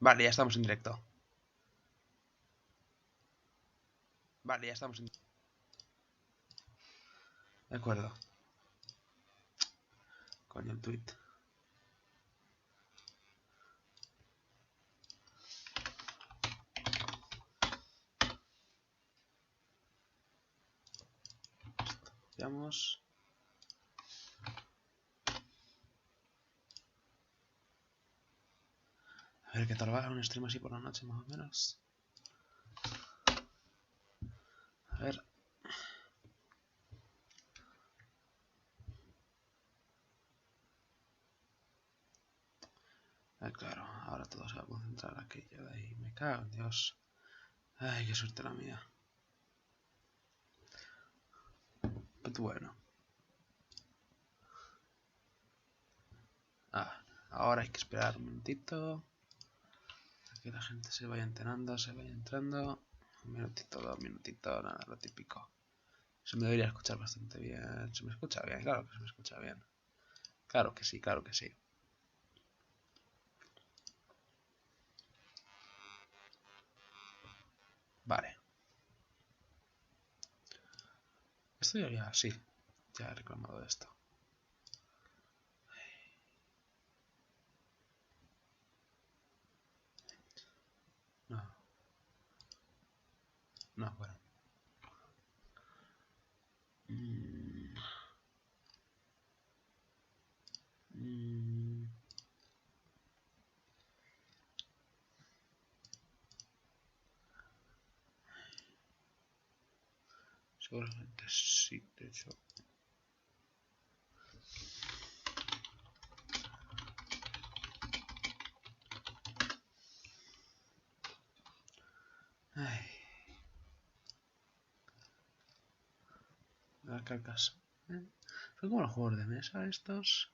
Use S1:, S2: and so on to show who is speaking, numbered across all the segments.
S1: Vale, ya estamos en directo. Vale, ya estamos en directo. De acuerdo. Coño, el tweet. Veamos. A ver qué tal va un stream así por la noche, más o menos. A ver. Claro, ahora todo se va a concentrar aquello de ahí. Me cago en Dios. Ay, qué suerte la mía. Pues bueno. Ahora hay que esperar un minutito. A que la gente se vaya enterando, se vaya entrando. Un minutito, 2 minutitos, nada, lo típico. Se me debería escuchar bastante bien. ¿Se me escucha bien? Claro que se me escucha bien. Claro que sí, claro que sí. Vale. Esto ya sí. Ya he reclamado esto. No. No, bueno. Seguramente sí, de hecho. Ay. La carcasa. Son como los juegos de mesa estos.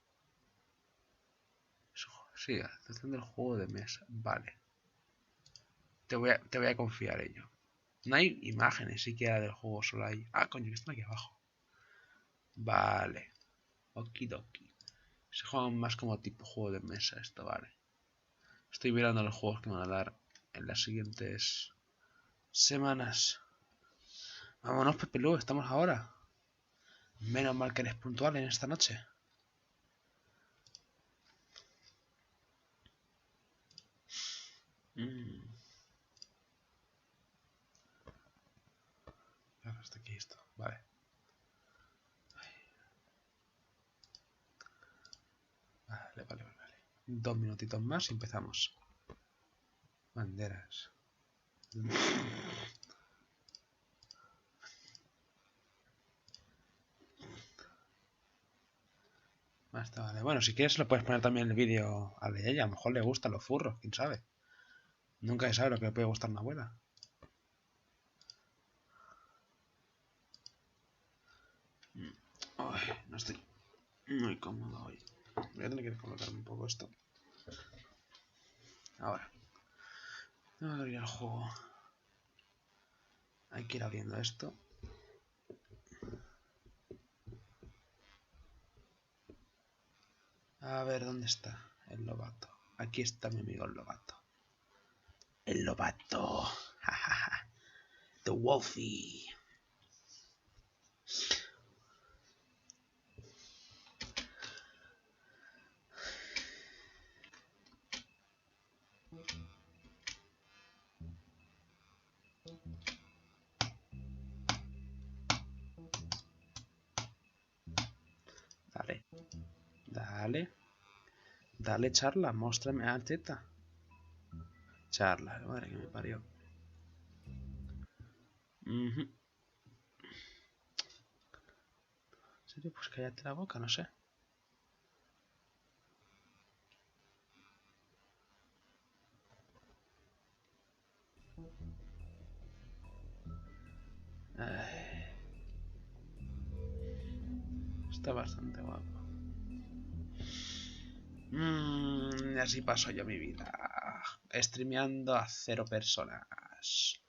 S1: Sí, a excepción del juego de mesa. Vale. Te voy a confiar en ello. No hay imágenes siquiera del juego, solo hay... Ah, coño, que están aquí abajo. Vale. Okidoki. Se juegan más como tipo juego de mesa esto, vale. Estoy mirando los juegos que me van a dar en las siguientes semanas. Vámonos, Pepe Lu, estamos ahora. Menos mal que eres puntual en esta noche. Hasta aquí esto, vale. Vale. 2 minutitos más y empezamos. Banderas. Vale. Bueno, si quieres le puedes poner también el vídeo al de ella. A lo mejor le gustan los furros, quién sabe. Nunca se sabe lo que le puede gustar a una abuela. Ay, no estoy muy cómodo hoy. Voy a tener que colocarme un poco esto. Ahora. Tengo que abrir el juego. Hay que ir abriendo esto. A ver, ¿dónde está el lobato? Aquí está mi amigo el lobato. El lobato. The Wolfie. Dale, charla, muéstrame a teta. Charla, madre que me parió. ¿En serio? Pues cállate la boca, no sé. Está bastante guapo. Así paso yo mi vida. Streameando a 0 personas.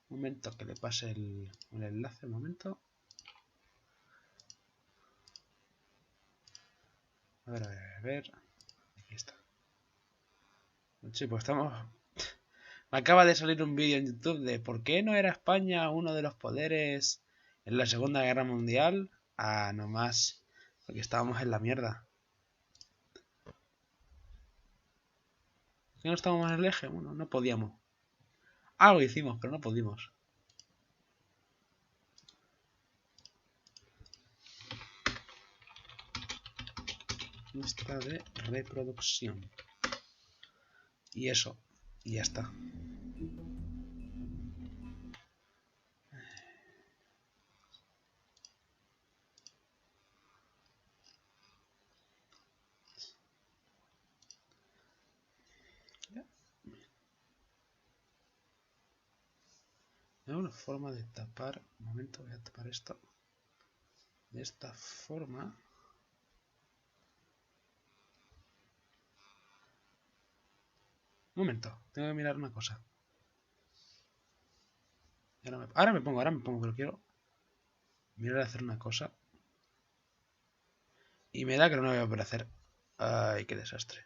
S1: Momento que le pase el enlace, un momento. a ver. Aquí está. Sí, pues estamos... Me acaba de salir un vídeo en YouTube de ¿por qué no era España uno de los poderes en la Segunda Guerra Mundial? Ah, no más. Porque estábamos en la mierda. ¿Por qué no estábamos en el eje? Bueno, no podíamos. Algo hicimos, pero no pudimos. Lista de reproducción. Y eso. Y ya está. Hay una forma de tapar. Un momento, voy a tapar esto. De esta forma. Un momento, tengo que mirar una cosa. Ahora me pongo, pero quiero mirar a hacer una cosa. Y me da que no lo voy a poder hacer. Ay, qué desastre.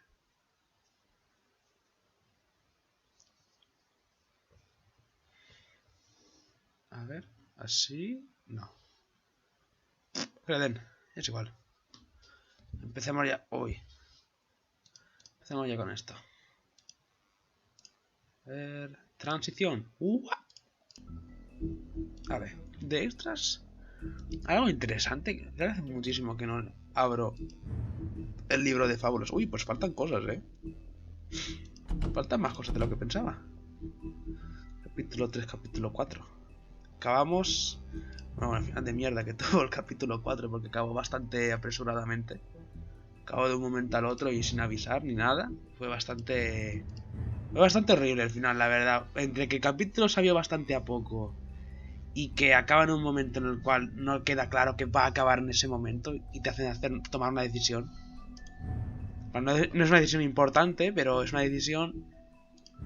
S1: A ver, así... No. Que le den, es igual. Empecemos ya. Uy. Empecemos ya con esto. A ver... Transición. A ver, de extras... Algo interesante. Hace muchísimo que no abro el libro de fábulas. Uy, pues faltan cosas, Faltan más cosas de lo que pensaba. Capítulo 3, capítulo 4. Acabamos... Bueno, al final de mierda que tuvo el capítulo 4 porque acabó bastante apresuradamente. Acabó de un momento al otro y sin avisar ni nada. Fue bastante horrible el final, la verdad. Entre que el capítulo salió bastante a poco y que acaba en un momento en el cual no queda claro que va a acabar en ese momento y te hacen tomar una decisión. Bueno, no es una decisión importante, pero es una decisión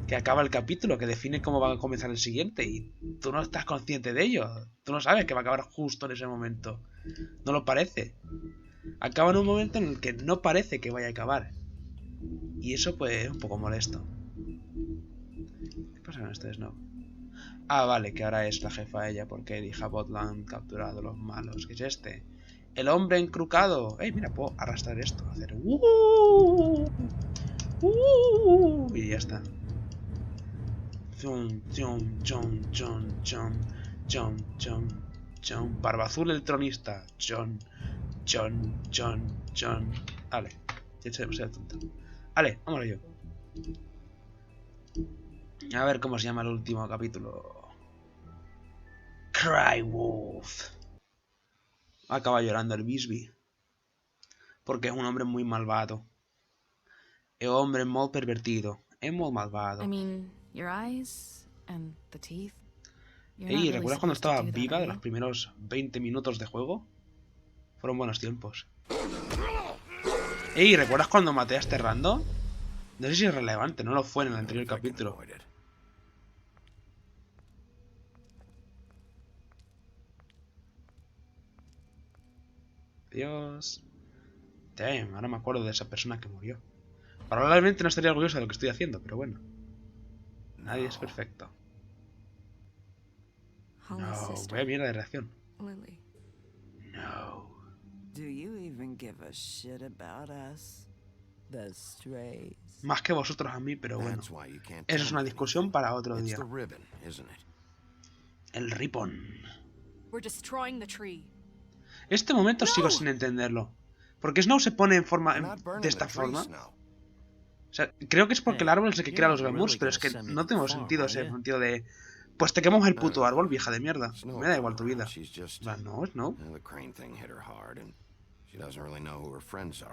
S1: que acaba el capítulo, que define cómo va a comenzar el siguiente y tú no estás consciente de ello. Tú no sabes que va a acabar justo en ese momento. No lo parece. Acaba en un momento en el que no parece que vaya a acabar. Y eso pues es un poco molesto. ¿Qué pasa con este Snow? Ah, vale, que ahora es la jefa ella porque Eddie Abbott la han capturado los malos. ¿Qué es este? El hombre encrucado. Mira, puedo arrastrar esto. Hacer... y ya está. Barba azul el tronista. Vale, ya se demasiado tonto. Vale, vámonos yo. A ver cómo se llama el último capítulo. Cry Wolf. Acaba llorando el Bisbee. Porque es un hombre muy malvado. Es un hombre muy pervertido. Es muy malvado. ¿Recuerdas cuando estaba viva de los primeros 20 minutos de juego? Fueron buenos tiempos. ¿Recuerdas cuando maté a este random? No sé si es relevante, no lo fue en el anterior capítulo. Dios. Damn, ahora me acuerdo de esa persona que murió. Probablemente no estaría orgulloso de lo que estoy haciendo, pero bueno. Nadie es perfecto. No, vaya mierda de reacción. No. Más que vosotros a mí, pero bueno. Eso es una discusión para otro día. El Ribbon. Este momento sigo sin entenderlo. ¿Por qué Snow se pone en forma de esta forma? O sea, creo que es porque el árbol es el que crea los glamours, pero es que no tengo sentido ese sentido de... Pues te quemamos el puto árbol, vieja de mierda. Me da igual tu vida. No, no.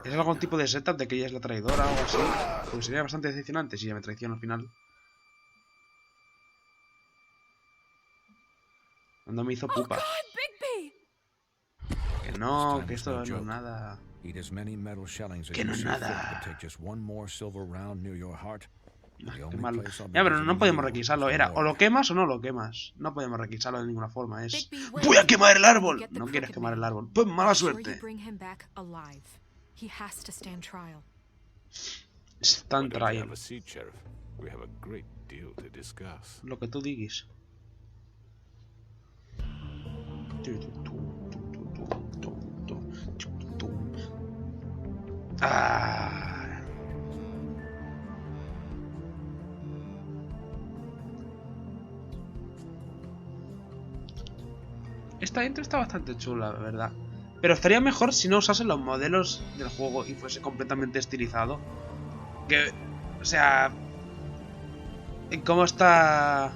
S1: ¿Es algún tipo de setup de que ella es la traidora o algo así? Pues sería bastante decepcionante si ella me traiciona al final. Cuando me hizo pupa. Que no, que esto no es nada. Que no es nada. Qué malo. Ya, pero no podemos requisarlo. Era o lo quemas o no lo quemas. No podemos requisarlo de ninguna forma. Es... ¡Voy a quemar el árbol! No quieres quemar el árbol. Pues mala suerte.
S2: He has to stand trial.
S1: Stand trial.
S3: Have a seat, Sheriff. We have a great deal to discuss.
S1: Lo que tú digas. Ah. Esta intro está bastante chula, la verdad. Pero estaría mejor si no usasen los modelos del juego y fuese completamente estilizado. Que, o sea... ¿Cómo está...?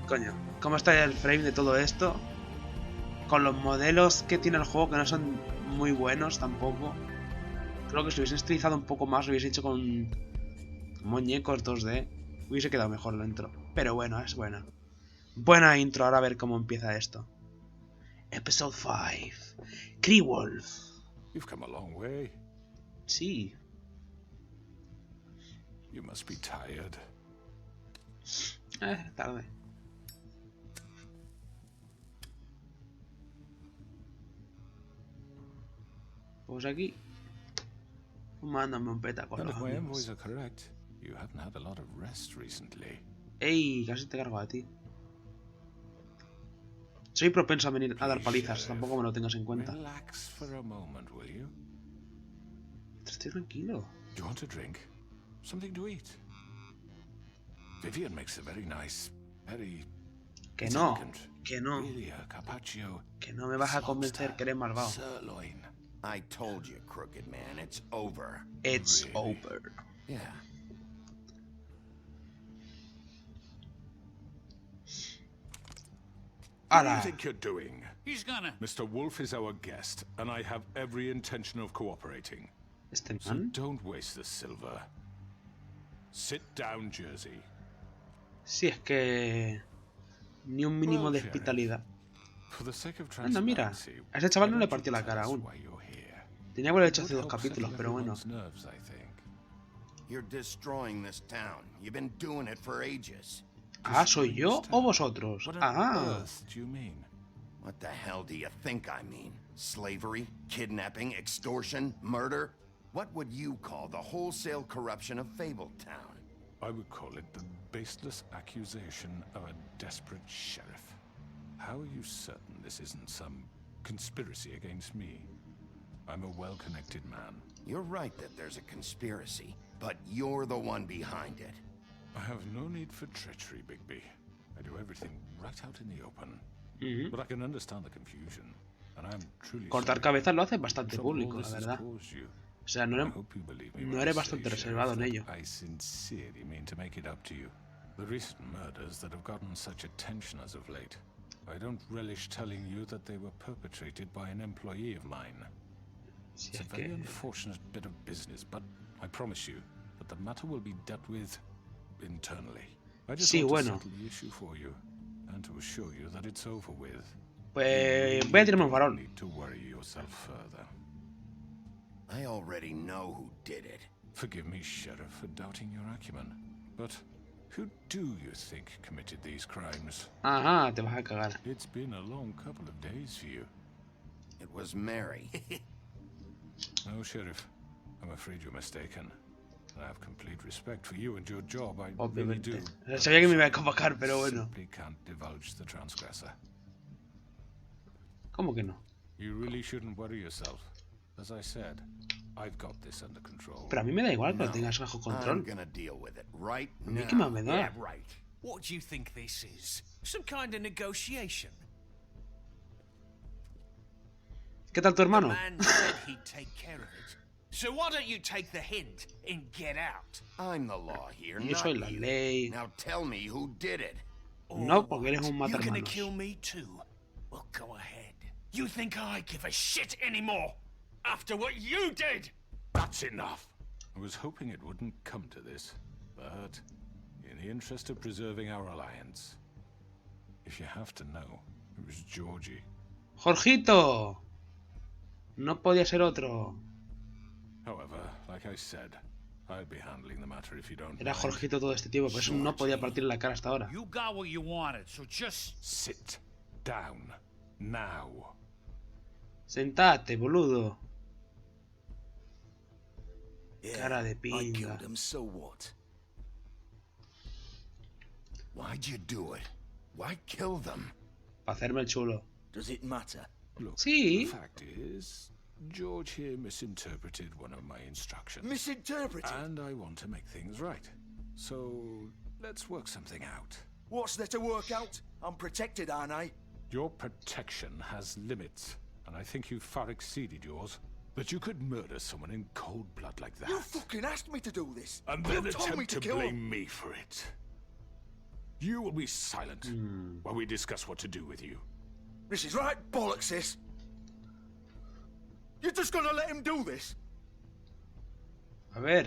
S1: Coño, ¿cómo está el frame de todo esto? Con los modelos que tiene el juego, que no son muy buenos tampoco. Creo que si lo hubiesen estilizado un poco más, lo hubiese hecho con muñecos 2D, hubiese quedado mejor la intro. Pero bueno, es buena. Buena intro, ahora a ver cómo empieza esto. Episode 5. Kreewolf.
S3: You've come a long way.
S1: Sí.
S3: You must be tired.
S1: Tarde. Pues aquí fumándome un peta con
S3: And
S1: los
S3: if my envoys
S1: amigos.
S3: are correct, you haven't had a lot of rest recently.
S1: Ey, casi te cargo a ti. Soy propenso a venir a dar palizas, tampoco me lo tengas en cuenta.
S3: Relax for a moment, will you?
S1: Estoy tranquilo.
S3: Do you want a drink? Something to eat? Vivian makes a very nice, very
S1: Que no,
S3: elegant,
S1: que no,
S3: really a carpaccio
S1: que no me vas a convencer que eres malvado.
S3: sirloin.
S4: I told you, Crooked Man, it's over.
S1: It's
S3: Really?
S1: over.
S4: Yeah.
S3: What do you
S1: ¡Hala!
S3: think you're doing?
S5: He's gonna.
S3: Mr. Wolf is our guest, and I have every intention of cooperating.
S1: Este
S3: So
S1: man.
S3: don't waste the silver. Sit down, Jersey.
S1: Si es que... Ni un mínimo de
S3: Well,
S1: hospitalidad.
S3: For the sake of
S1: Anda, mira.
S3: transparency,
S1: A ese chaval no
S3: why
S1: le
S3: don't
S1: partió
S3: you
S1: la cara
S3: tell us
S1: aún.
S3: why you're here?
S1: Tenía que haberlo hecho
S3: It
S1: hace
S3: would
S1: 2
S3: help
S1: capítulos,
S3: settle
S1: pero bueno.
S3: everyone's nerves, I think.
S4: You're destroying this town. You've been doing it for ages.
S1: Ah, ¿soy yo o vosotros?
S3: What on
S1: Ah.
S3: earth do you mean?
S4: What the hell do you think I mean? Slavery, kidnapping, extortion, murder? What would you call the wholesale corruption of Fabletown?
S3: I would call it the baseless accusation of a desperate sheriff. How are you certain this isn't some conspiracy against me? I'm a well-connected man.
S4: You're right that there's a conspiracy, but you're the one behind it.
S3: I have no need for treachery, Bigby. I do everything right out in the open. But I can understand the confusion, and I'm truly
S1: Cortar
S3: sorry
S1: cabezas lo hace bastante
S3: for all
S1: público, la
S3: this has
S1: verdad.
S3: caused you.
S1: O sea, no
S3: I
S1: eres,
S3: hope you believe me
S1: no
S3: when
S1: eres
S3: I
S1: bastante
S3: say,
S1: reservado en
S3: Sheriff,
S1: ello.
S3: that I sincerely mean to make it up to you. The recent murders that have gotten such attention as of late, I don't relish telling you that they were perpetrated by an employee of mine.
S1: Si
S3: It's
S1: es
S3: a very
S1: que...
S3: unfortunate bit of business, but I promise you that the matter will be dealt with internally. I just
S1: Sí,
S3: want
S1: bueno.
S3: to settle the issue for you and to assure you that it's over with.
S1: Pues voy a tirarme un
S3: You don't
S1: farol.
S3: need to worry yourself further.
S4: I already know who did it.
S3: Forgive me, Sheriff, for doubting your acumen, but who do you think committed these crimes?
S1: Ajá, te vas a cagar.
S3: It's been a long couple of days for you.
S4: It was Mary.
S3: No, Sheriff, I'm afraid you're mistaken. I have complete respect for you and your job, I really
S1: Obviamente.
S3: do.
S1: O sea, sabía que me iba a convocar, pero bueno.
S3: Simply can't divulge the transgressor.
S1: ¿Cómo que no?
S3: You really shouldn't worry yourself. As I said, I've got this under control.
S1: Pero a mí me da igual que lo
S4: No,
S1: tengas bajo
S4: I'm
S1: control.
S4: gonna deal with it right
S1: A mí
S4: now.
S1: qué más me
S5: Yeah,
S1: da.
S5: right. What do you think this is? Some kind of negotiation?
S1: ¿Qué tal tu
S5: The
S1: hermano?
S5: man said he'd take care of it. So why don't you take the hint and get out?
S4: I'm the law here,
S1: Yo
S4: not
S1: soy la
S4: you.
S1: ley.
S4: Now tell me who did it.
S1: No,
S5: All
S1: porque eres un
S5: right. You're gonna
S1: matahermanos.
S5: kill me too? Well, go ahead. You think I give a shit anymore? After what you did?
S3: That's enough! I was hoping it wouldn't come to this, but in the interest of preserving our alliance, if you have to know, it was Georgie.
S1: ¡Jorgito! No podía ser otro.
S3: However, like I said, I'll be handling the matter if you don't
S1: Era
S3: mind.
S1: Jorgito todo este tiempo, por eso no podía partir la cara hasta ahora.
S5: You got what you wanted, so just...
S3: Sit down now.
S1: Sentate, boludo. Cara de
S5: I
S1: pinga.
S5: killed him, so what?
S4: Why'd you do it? Why kill them?
S1: Para hacerme el chulo.
S5: Does it matter?
S3: Look,
S1: Sí.
S3: the fact is, George here misinterpreted one of my instructions.
S5: Misinterpreted?
S3: And I want to make things right. So, let's work something out.
S5: What's there to work out? I'm protected, aren't I?
S3: Your protection has limits, and I think you've far exceeded yours. But you could murder someone in cold blood like that.
S5: You fucking asked me to do this.
S3: And
S5: you
S3: then
S5: told me
S3: attempt
S5: to
S3: to
S5: kill
S3: blame
S5: him.
S3: me for it. You will be silent while we discuss what to do with you.
S5: This is right bollocks, this. You're just gonna let him do this?
S1: A ver.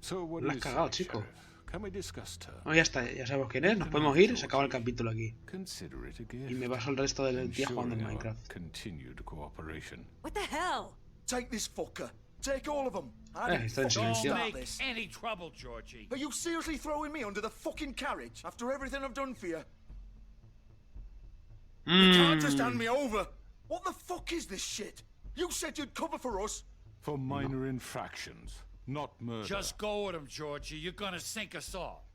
S3: So what
S1: La
S3: do
S1: has
S3: you
S1: cagado,
S3: say,
S1: chico.
S3: Sheriff? Can we discuss terms?
S1: No, ya está, ya sabemos quién es. Nos podemos ir. Se acaba el capítulo aquí.
S3: Consider it a gift.
S1: Y me paso el resto del día jugando en
S3: Ensuring our
S1: Minecraft.
S3: continued cooperation.
S2: What the hell?
S5: Take this fucker. Take all of them. I didn't
S1: está en
S5: fucking
S1: silencio.
S5: start
S6: Don't make
S5: this.
S6: any trouble, Georgie.
S5: Are you seriously throwing me under the fucking carriage after everything I've done for you? You can't just hand me over. What the fuck is this shit? You said you'd cover for us.
S3: For minor infractions, not murder.
S6: Just go with him, Georgie. You're gonna sink us all.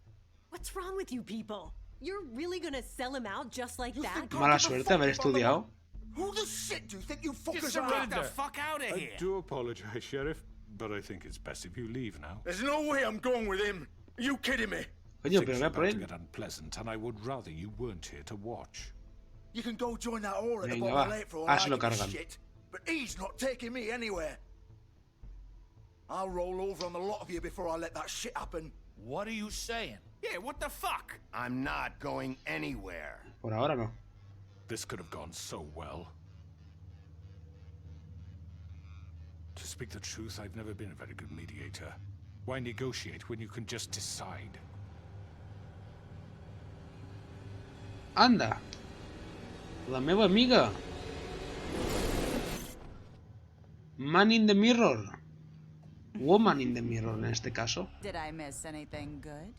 S2: What's wrong with you people? You're really gonna sell him out just like
S5: You
S2: that?
S5: think I'll
S1: Mala
S5: give a
S1: suerte
S5: fuck
S1: haber
S5: about the
S1: estudiado.
S5: money? Who the shit do you think you fuckers are?
S6: surrender.
S5: Fuck out of
S3: I do apologize, Sheriff, but I think it's best if you leave now.
S5: There's no way I'm going with him. Are you kidding me?
S1: Coño, pero
S3: Things
S1: voy
S3: are
S1: a por
S3: about to
S1: él.
S3: get unpleasant, and I would rather you weren't here to watch.
S5: You can go join that whore at the
S1: Venga,
S5: bottom
S1: va.
S5: late for all
S1: Ah,
S5: I
S1: se lo
S5: give a
S1: cargan.
S5: shit. But he's not taking me anywhere. I'll roll over on the lot of you before I let that shit happen.
S6: What are you saying?
S4: Yeah, what the fuck? I'm not going anywhere.
S1: Por ahora no.
S3: This could have gone so well. To speak the truth, I've never been a very good mediator. Why negotiate when you can just decide?
S1: Anda. La meva amiga. Man in the mirror. Woman in the mirror en este caso.
S7: Did I miss anything good?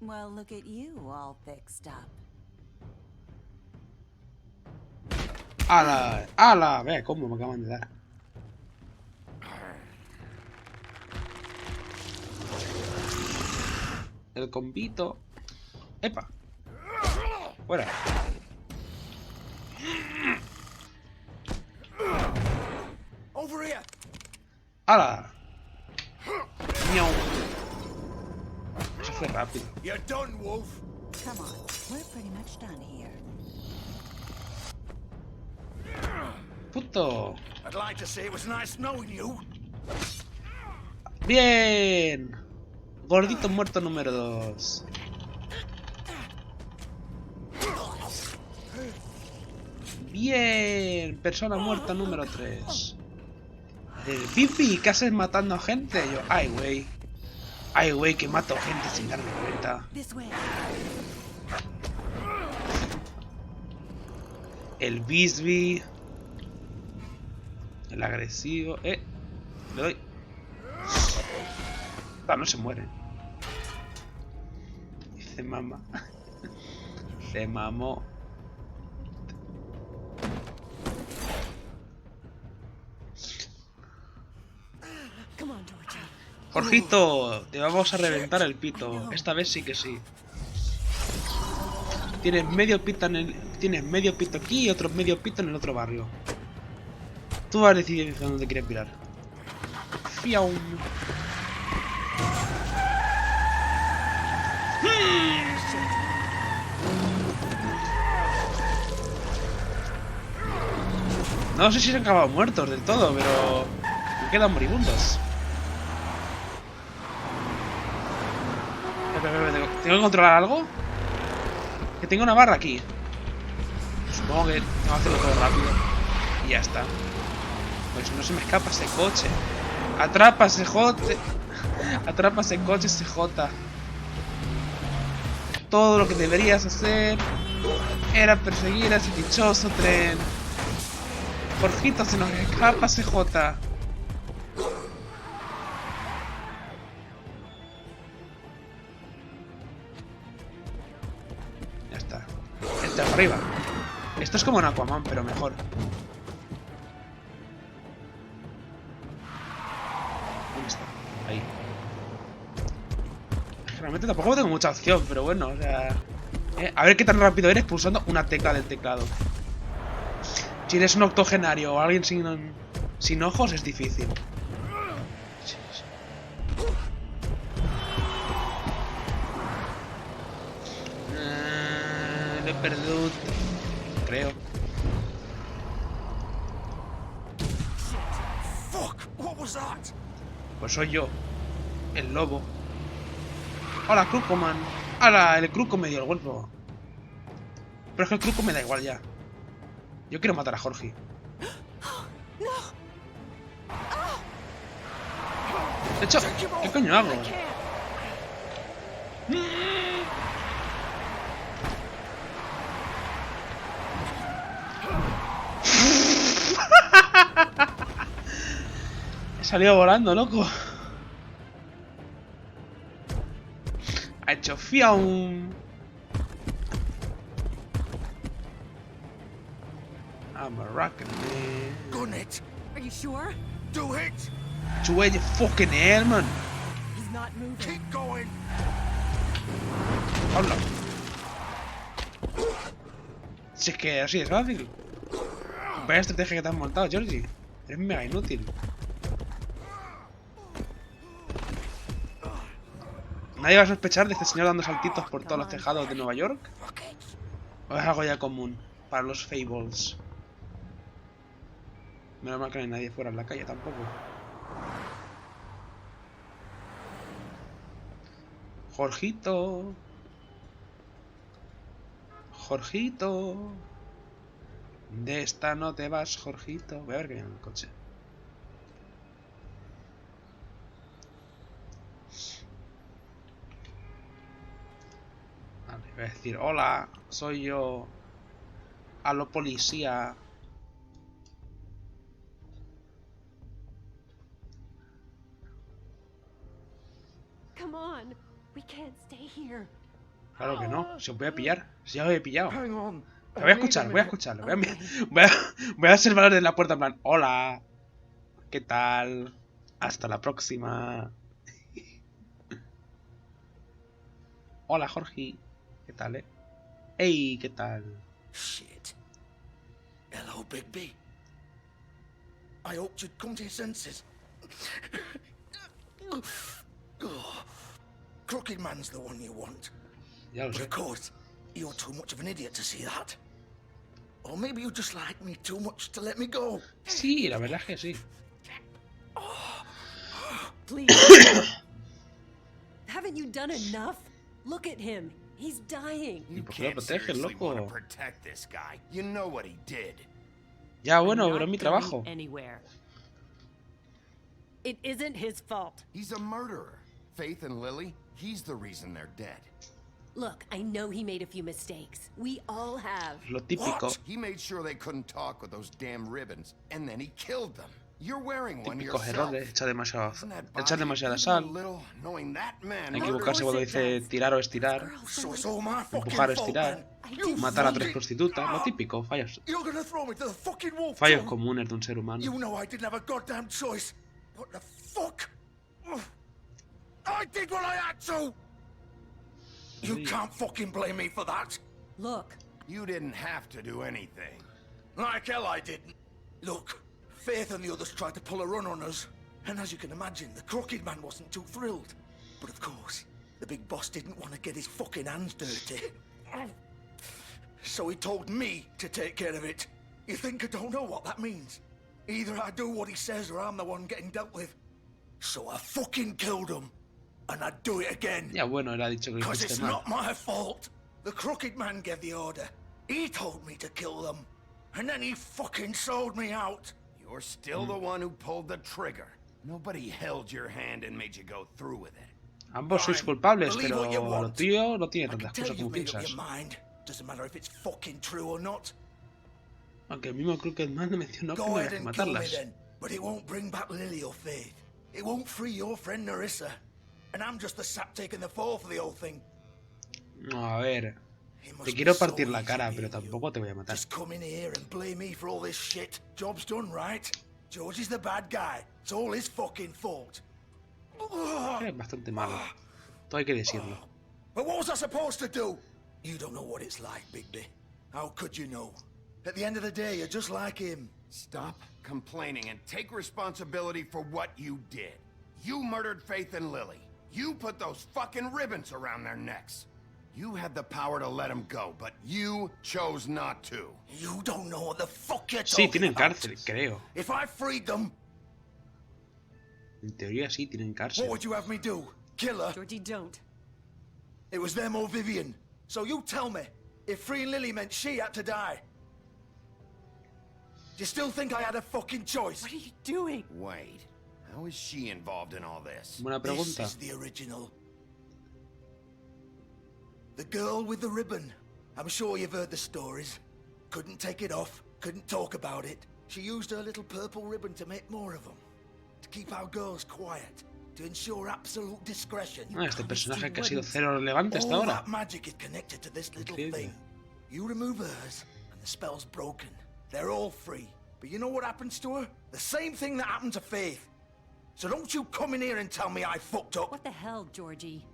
S7: Well, look at you, all fixed up.
S1: ¡Hala! ¡Hala! Vea cómo me acaban de dar. El combito. ¡Epa! ¡Fuera!
S5: Over here.
S1: ¡Hala! ¡Miau! Eso fue rápido.
S5: You're done, Wolf.
S7: Come on, we're pretty much done here.
S1: ¡Puto!
S5: I'd like to say it was nice knowing you.
S1: ¡Bien! Gordito muerto número 2. Bien, persona muerta número 3. Pipi, ¿qué haces matando a gente? Yo, ay, güey. Ay, güey, que mato gente sin darme cuenta.
S7: This way.
S1: El Bisbee. El agresivo. Le doy. Ah, no se muere. Dice mamá. Se mamó.
S2: Come on, Georgie.
S1: Jorgito, te vamos a reventar el pito. Esta vez sí que sí. Tienes medio pito tienes medio pito aquí y otro medio pito en el otro barrio. Tú vas a decidir hacia dónde quieres mirar. Fiau. No sé si se han acabado muertos del todo, pero me quedan moribundos. ¿Tengo que controlar algo? Que tengo una barra aquí. Supongo que tengo que hacerlo todo rápido. Y ya está. Pues no se me escapa ese coche. Atrapa ese jote. Atrapa ese coche, CJ. Todo lo que deberías hacer era perseguir a ese dichoso tren. Jorgito, se nos escapa CJ. Ya está. Gente arriba. Esto es como un Aquaman, pero mejor. Ahí. Realmente tampoco tengo mucha opción, pero bueno, o sea... a ver qué tan rápido eres pulsando una tecla del teclado. Si eres un octogenario o alguien sin ojos, es difícil. Lo he perdido, creo.
S5: Fuck! What was that?
S1: Pues soy yo, el lobo. Hola, Krukoman. Hola, el Kruko me dio el golpe. Pero es que el Kruko me da igual ya. Yo quiero matar a Jorge. De hecho, ¿qué coño hago? He salido volando, loco. Ha hecho fiaum. I'm a rocket man.
S5: Gun it!
S2: Are you sure?
S5: Do it!
S1: Sube your fucking hell, man.
S2: He's not moving.
S5: Keep going!
S1: Hola. Si es que así es fácil. Vaya estrategia que te has montado, Georgie. Eres mega inútil. ¿Nadie va a sospechar de este señor dando saltitos por todos los tejados de Nueva York? ¿O es algo ya común para los Fables? Menos mal que no hay nadie fuera en la calle tampoco. Jorgito. Jorgito. De esta no te vas, Jorgito. Voy a ver qué viene en el coche. Vale, voy a decir, hola, soy yo. Aló, policía.
S2: Come on. We can't stay here.
S1: Claro que no, si os voy a pillar. Si ya os he pillado.
S5: Hang on.
S1: Lo voy a escuchar, voy a escucharlo. Voy a observar desde la puerta en plan, hola. ¿Qué tal? Hasta la próxima. Hola, Jorge. ¿Qué tal, Hey, ¿qué tal?
S5: Shit. Hello, Bigby. I hoped you'd come to your senses. Crooked Man's the one you want.
S1: Ya lo
S5: But
S1: sé.
S5: of course, you're too much of an idiot to see that. Or maybe you just like me too much to let me go.
S1: Sí, la verdad es que sí.
S2: Please. Haven't you done enough? Look at him. He's dying.
S1: ¿Y
S4: You
S1: por qué lo
S4: can't
S1: proteges,
S4: seriously want to
S1: loco?
S4: protect this guy. You know what he did.
S1: Ya, bueno,
S2: I'm
S1: pero es mi
S2: not going
S1: trabajo.
S2: Anywhere. It isn't his fault.
S4: He's a murderer. Faith and Lily, he's the reason they're dead.
S2: Look, I know he made a few mistakes. We all have.
S1: Lo típico.
S4: What? He made sure they couldn't talk with those damn ribbons, and then he killed them. You're wearing one
S1: Típicos
S4: yourself.
S1: errores. Echar
S4: Isn't that
S1: demasiada
S4: body
S1: sal.
S4: even a little, knowing that man
S1: Equivocarse
S2: Of
S1: cuando
S2: course it
S1: dice
S2: does.
S1: tirar o estirar.
S2: Girls
S5: So
S2: are
S5: it's
S2: like-
S5: all my fucking
S1: Empujar o
S5: fault
S1: estirar.
S5: then. You
S1: Matar a tres
S5: fucking-
S1: prostitutas. Lo típico. Fallos.
S5: You're gonna throw me to the fucking wolf.
S1: Fallos
S5: John.
S1: comunes de un ser humano.
S5: You know I didn't have a goddamn choice. What the fuck? I did what I had to. You can't fucking blame me for that.
S2: Look,
S4: You didn't have to do anything.
S5: Like hell I didn't. Look, Faith and the others tried to pull a run on us. And as you can imagine, the Crooked Man wasn't too thrilled. But of course, the big boss didn't want to get his fucking hands dirty. So he told me to take care of it. You think I don't know what that means? Either I do what he says or I'm the one getting dealt with. So I fucking killed him. And I'd do it again.
S1: Ya, bueno, él ha dicho que lo
S5: Because
S1: hiciste
S5: it's
S1: mal.
S5: not my fault. The Crooked Man gave the order. He told me to kill them. And then he fucking sold me out.
S4: You're still the one who pulled the trigger. Nobody held your hand and made you go through with it.
S1: Ambos sois
S5: Fine.
S1: culpables,
S5: Believe
S1: pero
S5: what you
S1: lo
S5: want.
S1: tuyo no tiene
S5: I can
S1: tantas
S5: tell
S1: cosas
S5: you
S1: como
S5: made up
S1: piensas.
S5: your mind. Doesn't matter if it's fucking true or not.
S1: Aunque el mismo Crooked Man mencionó que no
S5: Go
S1: había
S5: ahead
S1: que
S5: and kill me
S1: matarlas.
S5: then. But it won't bring back Lily or Faith. It won't free your friend Narissa. And I'm just the sap taking the fall for the whole thing.
S1: No, a ver.
S5: It must
S1: Te
S5: be
S1: quiero
S5: so
S1: partir la
S5: easy
S1: cara,
S5: being
S1: pero
S5: you.
S1: tampoco te voy a matar.
S5: Just come in here and blame me for all this shit. Job's done, right? George is the bad guy. It's all his fucking fault.
S1: Eres bastante malo. Todo hay que decirlo.
S5: But what was I supposed to do? You don't know what it's like, Bigby. How could you know? At the end of the day, you're just like him.
S4: Stop complaining and take responsibility for what you did. You murdered Faith and Lily. You put those fucking ribbons around their necks. You had the power to let them go, but you chose not to.
S5: You don't know what the fuck you're
S1: Sí,
S5: talking
S1: tienen
S5: about.
S1: cárcel, creo.
S5: If I freed them,
S1: En teoría sí, tienen
S5: what
S1: cárcel.
S5: would you have me do? Kill her?
S2: Georgie, don't.
S5: It was them or Vivian. So you tell me, if freeing Lily meant she had to die, do you still think I had a fucking choice?
S2: What are you doing?
S4: Wait, how is she involved in all this?
S1: Buena
S5: This
S1: pregunta.
S5: is the original. The girl with the ribbon. I'm sure you've heard the stories. Couldn't take it off, couldn't talk about it. She used her little purple ribbon to make more of them. To keep our girls quiet. To ensure absolute discretion.
S1: Ah, este personaje que ha sido cero relevante hasta
S5: All
S1: ahora.
S5: that magic is connected to this little
S1: Increíble.
S5: thing. You remove hers, and the spell's broken. They're all free. But you know what happens to her? The same thing that happened to Faith. So don't you come in here and tell me I fucked up.
S2: What the hell, Georgie?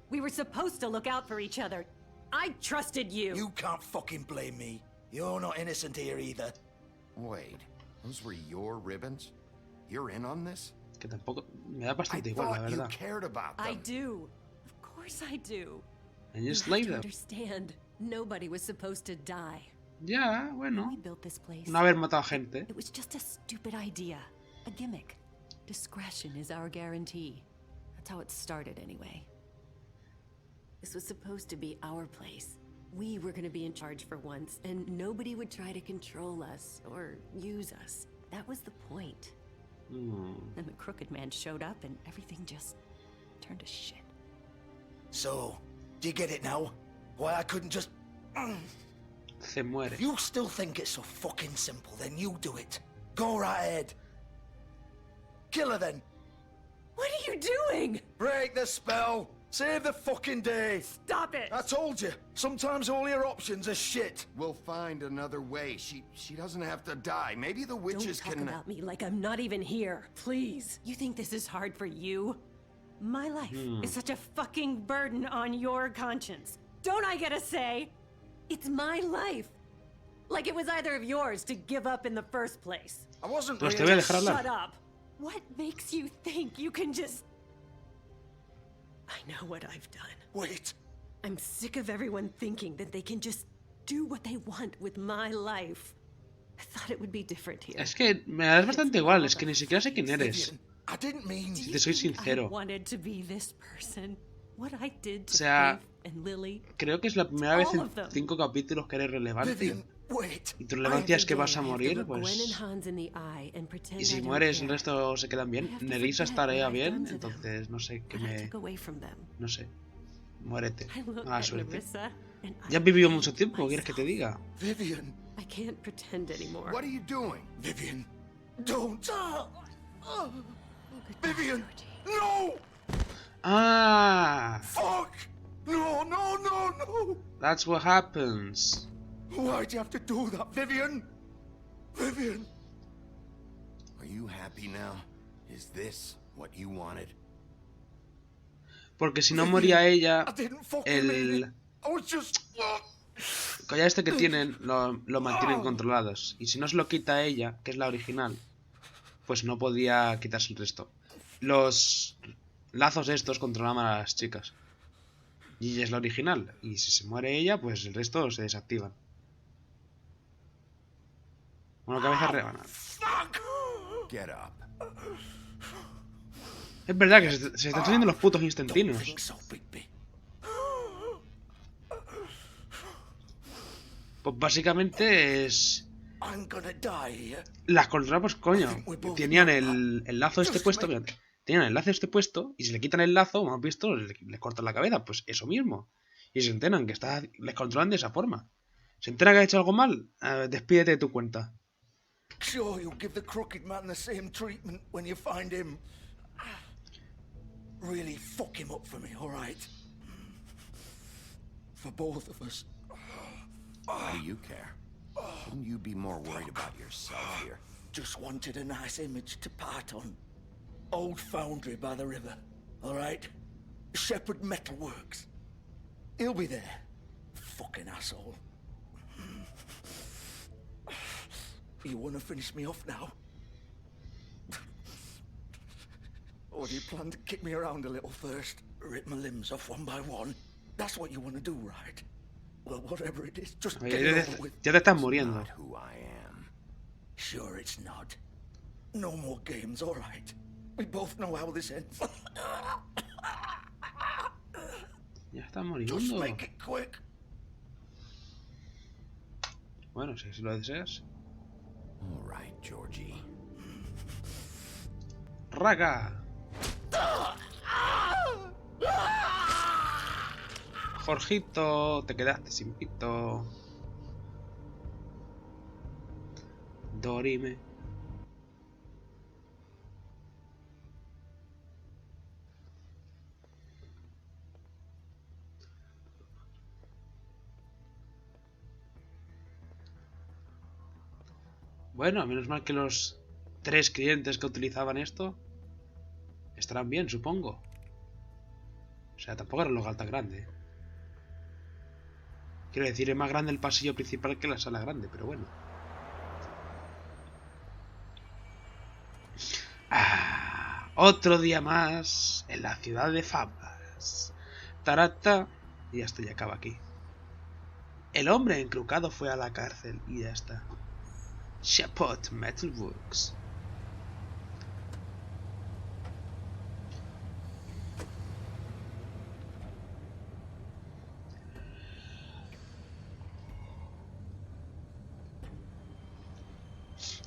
S2: We were supposed to look out for each other. I trusted you.
S5: You can't fucking blame me. You're not innocent here either.
S4: Wait, those were your ribbons? You're in on this?
S1: Que tampoco... Me da
S4: I
S1: bastante igual, la
S4: thought you
S1: verdad.
S4: cared about them.
S2: I do. Of course I do.
S1: And
S2: You
S1: just
S2: have
S1: like
S2: to
S1: them.
S2: understand. Nobody was supposed to die.
S1: Ya, bueno.
S2: We built this place.
S1: No haber matado gente.
S2: It was just a stupid idea. A gimmick. Discretion is our guarantee. That's how it started anyway. This was supposed to be our place. We were gonna be in charge for once, and nobody would try to control us or use us. That was the point. And the crooked man showed up and everything just turned to shit.
S5: So, do you get it now? Why I couldn't just...
S1: Se muere.
S5: If you still think it's so fucking simple, then you do it. Go right ahead. Kill her then.
S2: What are you doing?
S5: Break the spell. Save the fucking day.
S2: Stop it!
S5: I told you, sometimes all your options are shit.
S4: We'll find another way. She doesn't have to die. Maybe the
S2: Don't
S4: witches
S2: talk
S4: can...
S2: about me like I'm not even here. Please. You think this is hard for you? My life is such a fucking burden on your conscience. Don't I get a say? It's my life. Like it was either of yours to give up in the first place.
S5: I wasn't
S1: Pues te voy a
S5: really...
S1: dejar
S2: Shut
S1: hablar.
S2: up. What makes you think you can just... I know what I've done.
S5: Wait.
S2: I'm sick of everyone thinking that they can just do what they want with my life. I thought it would be different here.
S1: Es que me das bastante igual, es que ni siquiera sé quién eres.
S5: Vivian, I didn't mean...
S1: Si te soy sincero.
S2: I wanted to be this person. What I did to
S1: O sea,
S2: Faith and Lily.
S1: Creo que es la primera vez
S2: All
S1: en
S2: of them.
S1: 5 capítulos que eres relevante.
S5: Vivian, wait.
S1: Y tu relevancia es que
S2: Every
S1: vas a
S2: day I have to
S1: morir,
S2: look Gwen and
S1: pues...
S2: Hans in the eye and pretend
S1: Y
S2: I
S1: si
S2: don't
S1: mueres, el
S2: care.
S1: resto se quedan bien.
S2: I have to
S1: Nerissa
S2: forget
S1: estaría
S2: what I've
S1: bien,
S2: done to them.
S1: entonces no sé qué
S2: What I
S1: me...
S2: took away from them.
S1: No sé. Muérete.
S2: I look
S1: Mala
S2: at
S1: suerte.
S2: Nerissa and I
S1: Ya has vivido
S2: hate
S1: mucho tiempo, ¿quieres que te
S2: myself.
S1: diga?
S5: Vivian.
S2: I can't pretend anymore.
S4: What are you doing?
S5: Vivian. Don't.
S2: Goodbye,
S5: Vivian.
S2: Georgie.
S5: No!
S1: Ah,
S5: Fuck! No, no, no, no!
S1: that's what happens.
S5: Why'd you have to do that, Vivian? Vivian!
S4: Are you happy now? Is this what you wanted?
S1: Porque si no moría ella,
S5: I didn't fucking mean it.
S1: el
S5: I was just...
S1: collar este que tienen lo mantienen controlados. Y si no se lo quita a ella, que es la original, pues no podía quitarse el resto. Los lazos estos controlaban a las chicas. Y ella es la original. Y si se muere ella, pues el resto se desactivan. Una cabeza rebanada.
S4: Get up.
S1: Es verdad que se están saliendo los putos
S5: Don't
S1: instantinos.
S5: think so, Bigby.
S1: Pues básicamente es...
S5: I'm gonna die here.
S1: Las controla, pues coño. Tenían el lazo este puesto. Mirad, tenían el lazo este puesto. Y si le quitan el lazo, como hemos visto, les cortan la cabeza. Pues eso mismo. Y se enteran que les controlan de esa forma. Se enteran que ha hecho algo mal. Despídete de tu cuenta.
S5: Sure, you'll give the crooked man the same treatment when you find him. Really fuck him up for me, alright? For both of us.
S4: Why do you care? Shouldn't you be more worried about yourself here?
S5: Just wanted a nice image to part on. Old foundry by the river, all right? Shepherd Metalworks. He'll be there. Fucking asshole. You want to finish me off now? Or do you plan to kick me around a little first? Rip my limbs off one by one? That's what you want to do, right? Well, whatever it is, just get it over with.
S1: Ya te estás muriendo.
S4: Not who I am.
S5: Sure it's not. No more games, all right? We both know how this ends.
S1: Ya está
S5: Just
S1: muriendo.
S5: make it quick.
S1: Bueno, si así lo deseas.
S4: All right, Georgie.
S1: ¡Raga! Jorgito, te quedaste sin pito. Dorime. Bueno, menos mal que los 3 clientes que utilizaban esto estarán bien, supongo. O sea, tampoco era un local tan grande. Quiero decir, es más grande el pasillo principal que la sala grande, pero bueno. Otro día más en la ciudad de Fabas. Tarata. Y hasta ya acaba aquí. El hombre encrucado fue a la cárcel y ya está. Shepherd Metalworks.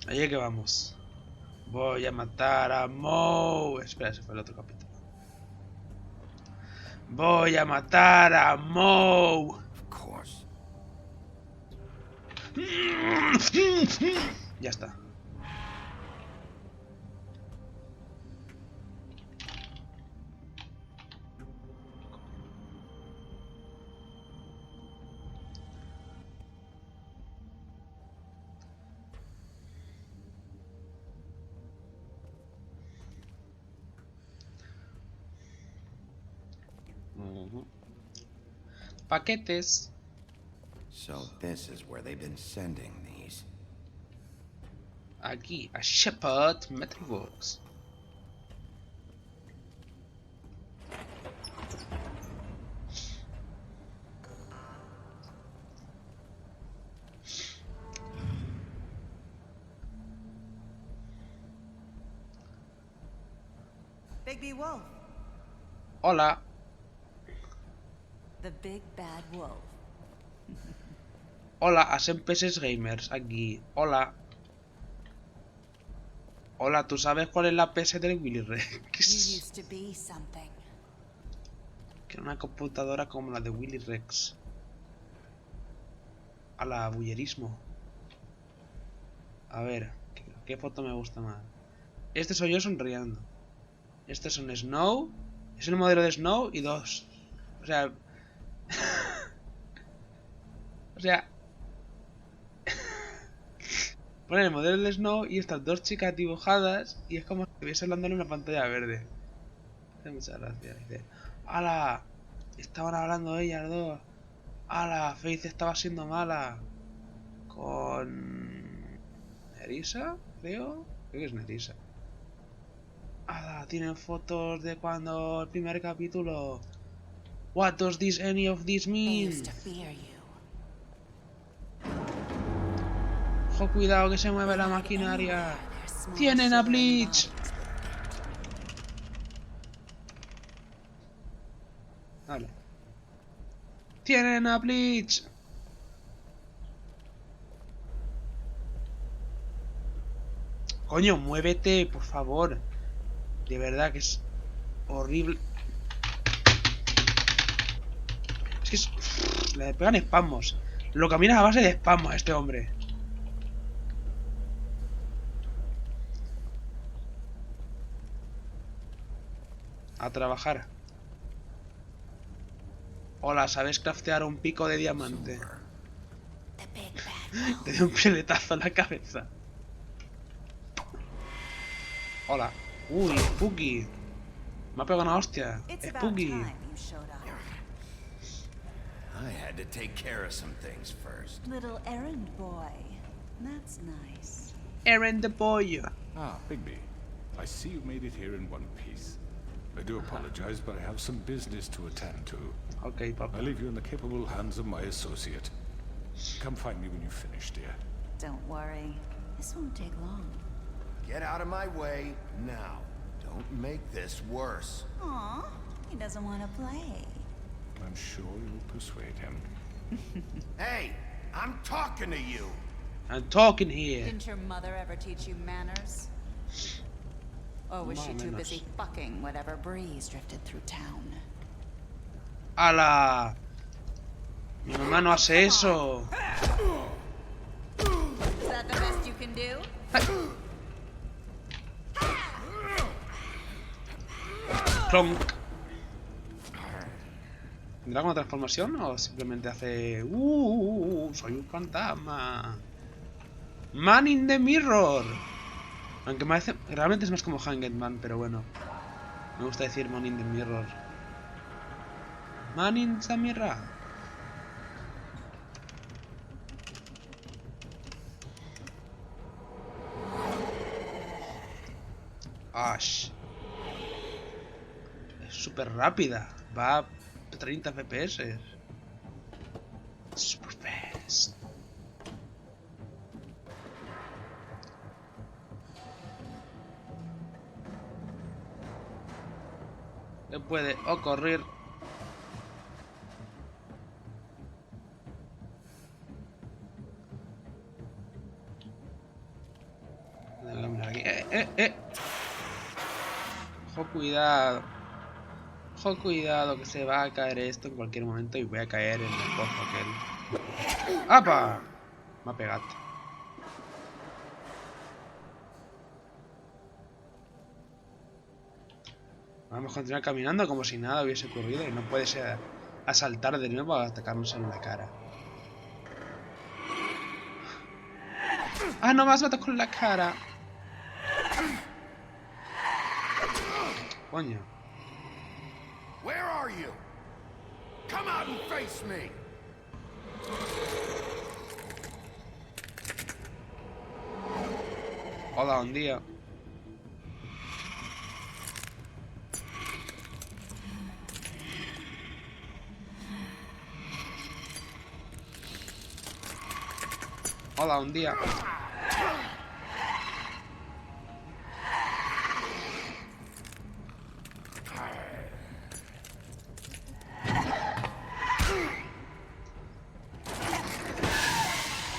S1: Allí que vamos. Voy a matar a Moe. Espera, ese fue el otro capítulo. Voy a matar a Moe.
S4: Of course.
S1: Ya está. Paquetes.
S4: So this is where they've been sending these.
S1: Aquí, a Shepherd Metalworks.
S7: Bigby Wolf.
S1: Hola.
S7: The big bad wolf.
S1: Hola, a peces gamers. Aquí. Hola. Hola, ¿tú sabes cuál es la PS del Willy
S7: You
S1: Rex?
S7: used to be something.
S1: Que era una computadora como la de Willy Rex. A la bullerismo. A ver, ¿qué foto me gusta más? Este soy yo sonriendo. Este es un Snow. Es el modelo de Snow y 2. O sea... o sea... Pone el modelo de Snow y estas 2 chicas dibujadas y es como si estuviese hablando en una pantalla verde. Muchas gracias. Dice, ¡hala! Estaban hablando ellas 2. ¡Hala! Faith estaba siendo mala. Con... ¿Nerissa? Creo que es Nerissa. ¡Hala! Tienen fotos de cuando el primer capítulo. What does any of this
S7: They
S1: mean?
S7: used to fear you.
S1: Ojo, cuidado que se mueve la maquinaria. ¡Tienen a Bleach! Vale. ¡Tienen a Bleach! Coño, muévete, por favor. De verdad que es horrible. Es que es... le pegan espasmos. Lo caminas a base de espasmos a este hombre. A trabajar. Hola, ¿sabes craftear un pico de diamante?
S7: The big bad wolf.
S1: Te dio un piletazo en la cabeza. Hola. Uy, Spooky. Me ha pegado una hostia.
S7: It's about
S1: Spooky.
S7: time you showed up.
S4: I had to take care of some things first.
S7: Little errand boy. That's nice.
S1: Eren the boy.
S3: Ah, Bigby. I see you made it here in one piece. I do apologize, but I have some business to attend to.
S1: Ok,
S3: I
S1: papá.
S3: leave you in the capable hands of my associate. Come find me when you finish, dear.
S7: Don't worry. This won't take long.
S4: Get out of my way now. Don't make this worse.
S7: Aw, he doesn't want to play.
S3: I'm sure you'll persuade him.
S4: Hey, I'm talking to you.
S1: I'm talking here.
S7: Didn't your mother ever teach you manners? Or was
S1: Más
S7: she
S1: o
S7: too
S1: menos.
S7: busy fucking whatever breeze drifted through town?
S1: ¡Hala! Mi mamá no hace eso.
S7: Is that the best you can do?
S1: Clonk. ¿Tendrá alguna transformación o simplemente hace... soy un fantasma! Man in the mirror. Aunque me parece... Realmente es más como Hanged Man, pero bueno. Me gusta decir Man in the mirror. Man in the mirror. Ash. Es súper rápida. Va a 30 FPS. Super fast. Le puede ocurrir. Aquí. Ojo, cuidado. Ojo, cuidado, que se va a caer esto en cualquier momento y voy a caer en el pozo aquel. ¡Apa! Me ha pegado. Vamos a continuar caminando como si nada hubiese ocurrido y no puede ser asaltar de nuevo a atacarnos en la cara. ¡Ah, no me has matado con la cara! Coño.
S4: Where are you? Come out and face me.
S1: Hola, un día. Hola, un día.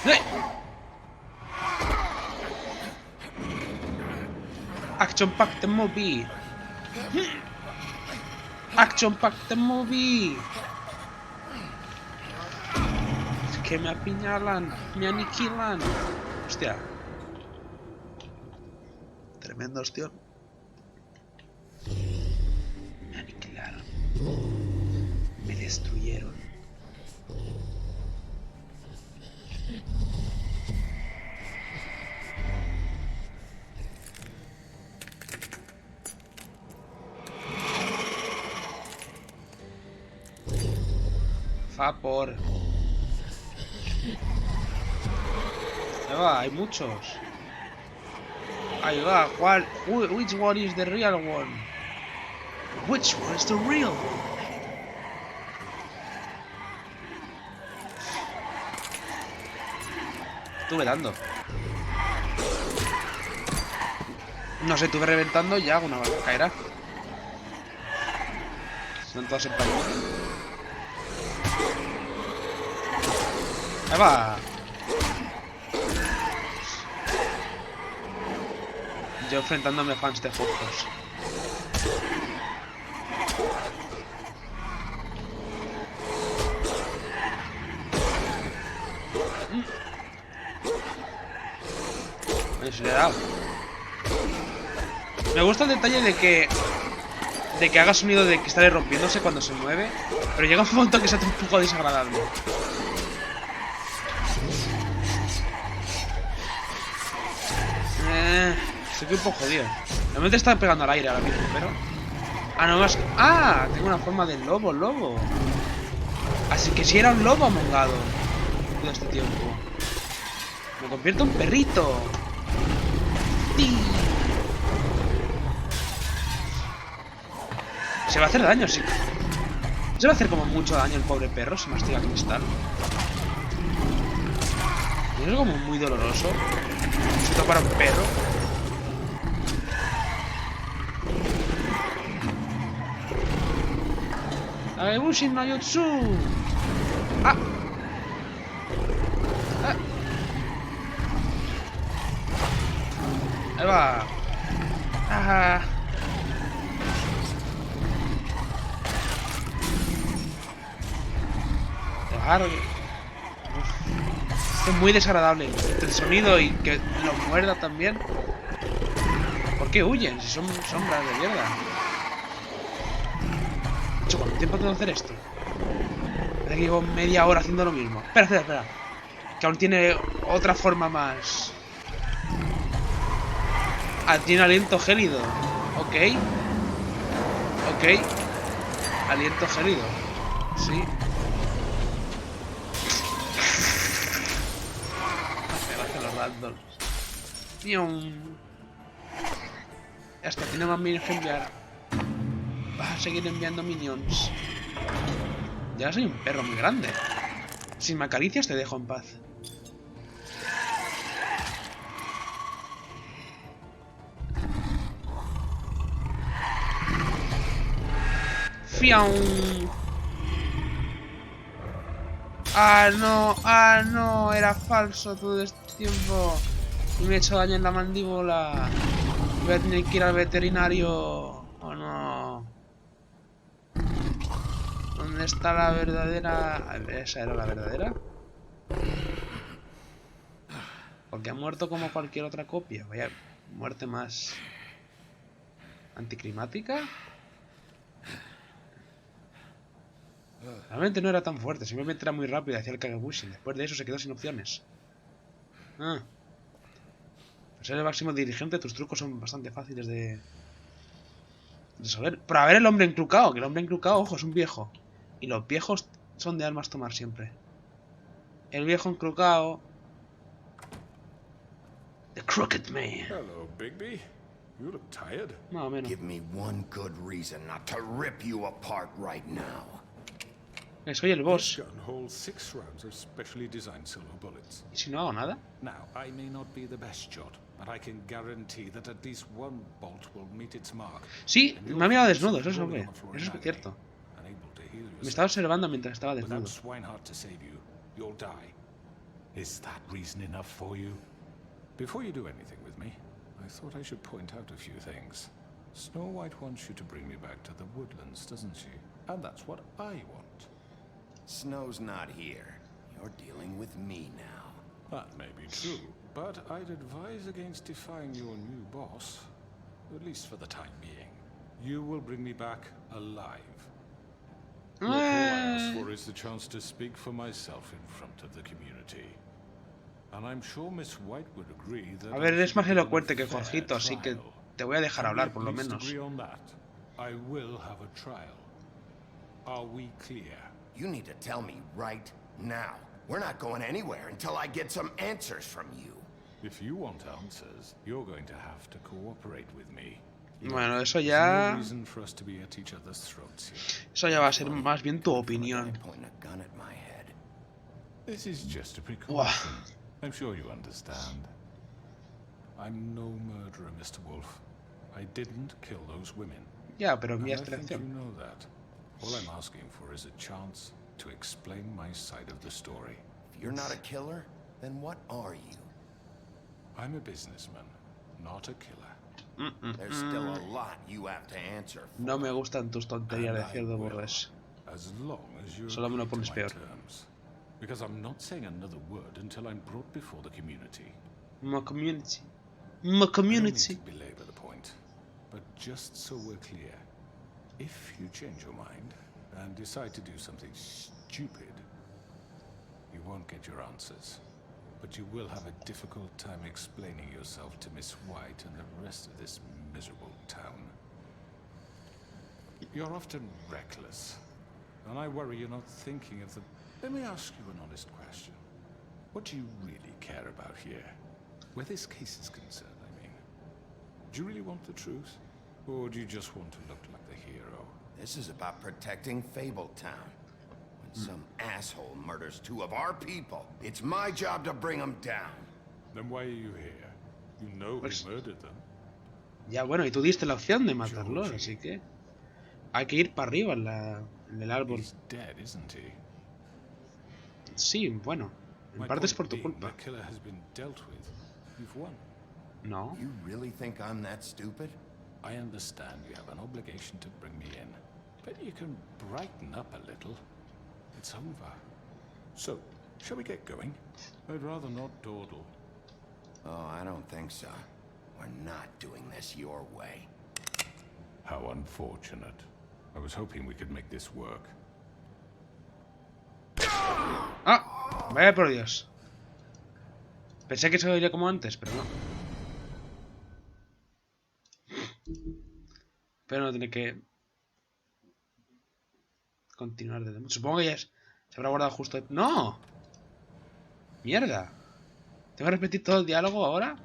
S1: ¡Eh! Action Pack the Movie. Action Pack the Movie. Es que me apiñalan, me aniquilan. Hostia. Tremendo hostia. Me aniquilaron. Me destruyeron. Vapor. Ahí va, hay muchos. Ahí va, ¿cuál? Which one is the real one? Which one is the real one? Estuve dando. No sé, estuve reventando y ya una bala caerá. Están todas en pañuelo. Ahí va. Yo enfrentándome a fans de juegos. Se le he dado. Me gusta el detalle de que haga sonido de que está rompiéndose cuando se mueve, pero llega un punto que se hace un poco desagradable. Estoy un poco jodido. Realmente está pegando al aire ahora mismo, pero... Ah, no más... Ah, tengo una forma de lobo. Así que si era un lobo amongado todo este tiempo. Me convierto en perrito. ¡Sí! Se va a hacer daño, sí. Se va a hacer como mucho daño el pobre perro si mastiga cristal. Y es como muy doloroso. Esto para un perro. Agebushin no Yotsu. ¡Ah! ¡Ah! Ahí va. ¡Ah! Dejar. Es muy desagradable el sonido y que lo muerda también. ¿Por qué huyen? Si son sombras de mierda. De hecho, ¿cuánto tiempo tengo que hacer esto? Parece que llevo media hora haciendo lo mismo. Espera. Que aún tiene otra forma más. Ah, tiene aliento gélido. Ok. Aliento gélido. Sí. Me hacen los randoms. Ya está, tiene más minions que enviar. Vas a seguir enviando minions. Ya soy un perro muy grande. Si me acaricias te dejo en paz. ¡Fiaun! ¡Ah, no! Era falso todo este tiempo. Y me he hecho daño en la mandíbula. Voy a tener que ir al veterinario. ¡Oh, no! ¿Dónde está la verdadera? A ver, ¿esa era la verdadera? Porque ha muerto como cualquier otra copia. Vaya muerte más anticlimática. Realmente no era tan fuerte, simplemente era muy rápido hacia el Kagebushi. Después de eso se quedó sin opciones. Ah. Al ser el máximo dirigente, tus trucos son bastante fáciles de saber. Pero a ver el hombre encrucado, que el hombre encrucado, ojo, es un viejo. Y los viejos son de armas tomar siempre. El viejo encrucado. The Crooked Man.
S3: Hello, Bigby. You look tired.
S1: Más o menos.
S4: Give me one good reason not to rip you apart right now.
S1: Soy el
S3: This
S1: boss.
S3: gun holds 6 rounds of specially designed silver bullets.
S1: ¿Y si no hago nada?
S3: Now, I may not be the best shot, but I can guarantee that at least one bolt will meet its mark.
S1: Sí,
S3: And
S1: me
S3: you'll
S1: ha mirado
S3: find
S1: desnudo,
S3: yourself
S1: eso es
S3: rolling
S1: hombre.
S3: on the floor
S1: Eso
S3: in
S1: es
S3: agony,
S1: cierto.
S3: unable to heal
S1: Me estaba
S3: yourself.
S1: observando mientras estaba
S3: Without
S1: desnudo.
S3: Swinehart to save you, you'll die. Is that reason enough for you? Before you do anything with me, I thought I should point out a few things. Snow White wants you to bring me back to the woodlands, doesn't she? And that's what I want.
S4: Snow's not here. You're dealing with me now.
S3: That may be true, but I'd advise against defying your new boss, at least for the time being. You will bring me back alive. Look, all I ask for is the chance to speak for myself in front of the community. And I'm sure Miss White would agree that
S1: A ver,
S3: I
S1: eres
S3: should
S1: más
S3: be given a
S1: elocuente que
S3: fair
S1: Jorgito, así que
S3: trial.
S1: te voy a dejar
S3: Can we
S1: hablar,
S3: at
S1: por lo
S3: least
S1: menos.
S3: agree on that? I will have a trial. Are we clear?
S4: You need to tell me right now. We're not going anywhere until I get some answers from you.
S3: If you want answers, you're going to have to cooperate with me.
S1: Bueno, eso
S3: There's
S1: ya...
S3: no reason for us to be at each other's throats here.
S1: Eso ya va a ser más bien tu opinión.
S4: Pointing a gun at my head.
S3: This is just a
S1: Buah.
S3: precaution. I'm sure you understand. I'm no murderer, Mr. Wolf. I didn't kill those women.
S1: Ya, pero
S3: And
S1: mi
S3: I think you
S1: extracción.
S3: know that. All I'm asking for is a chance to explain my side of the story.
S4: If you're not a killer, then what are you?
S3: I'm a businessman, not a killer.
S4: There's still a lot you have to answer for.
S1: No me gustan tus tonterías de
S3: And I
S1: cerdo
S3: will,
S1: burgués.
S3: as long as you
S1: Solo me lo
S3: agree
S1: pones
S3: to my
S1: peor.
S3: terms. Because I'm not saying another word until I'm brought before the community.
S1: My community. My
S3: I don't need
S1: community.
S3: to belabor the point, but just so we're clear, if you change your mind and decide to do something stupid, you won't get your answers. but you will have a difficult time explaining yourself to Miss White and the rest of this miserable town. You're often reckless, and I worry you're not thinking of the... Let me ask you an honest question. What do you really care about here? Where this case is concerned, I mean. Do you really want the truth? Or do you just want to look like the hero?
S4: This is about protecting Fabletown. When some asshole murders 2 of our people, it's my job to bring them down.
S3: Then why are you here? You know who murdered them.
S1: Ya, bueno, y tú diste la opción de matarlos, así que... Hay que ir para arriba en el árbol.
S3: He's dead, isn't he?
S1: Sí, bueno. En parte es por tu culpa.
S3: The killer has been dealt with. You've won.
S1: No.
S4: You really think I'm that stupid?
S3: I understand you have an obligation to bring me in, but you can brighten up a little. It's over. So, shall we get going? I'd rather not dawdle.
S4: Oh, I don't think so. We're not doing this your way.
S3: How unfortunate. I was hoping we could make this work.
S1: ¡Ah! Vaya por Dios. Pensé que se oiría como antes, pero no. Pero no tiene que... continuar desde... Supongo que ya se habrá guardado justo... ¡No! ¡Mierda! ¿Tengo que repetir todo el diálogo ahora?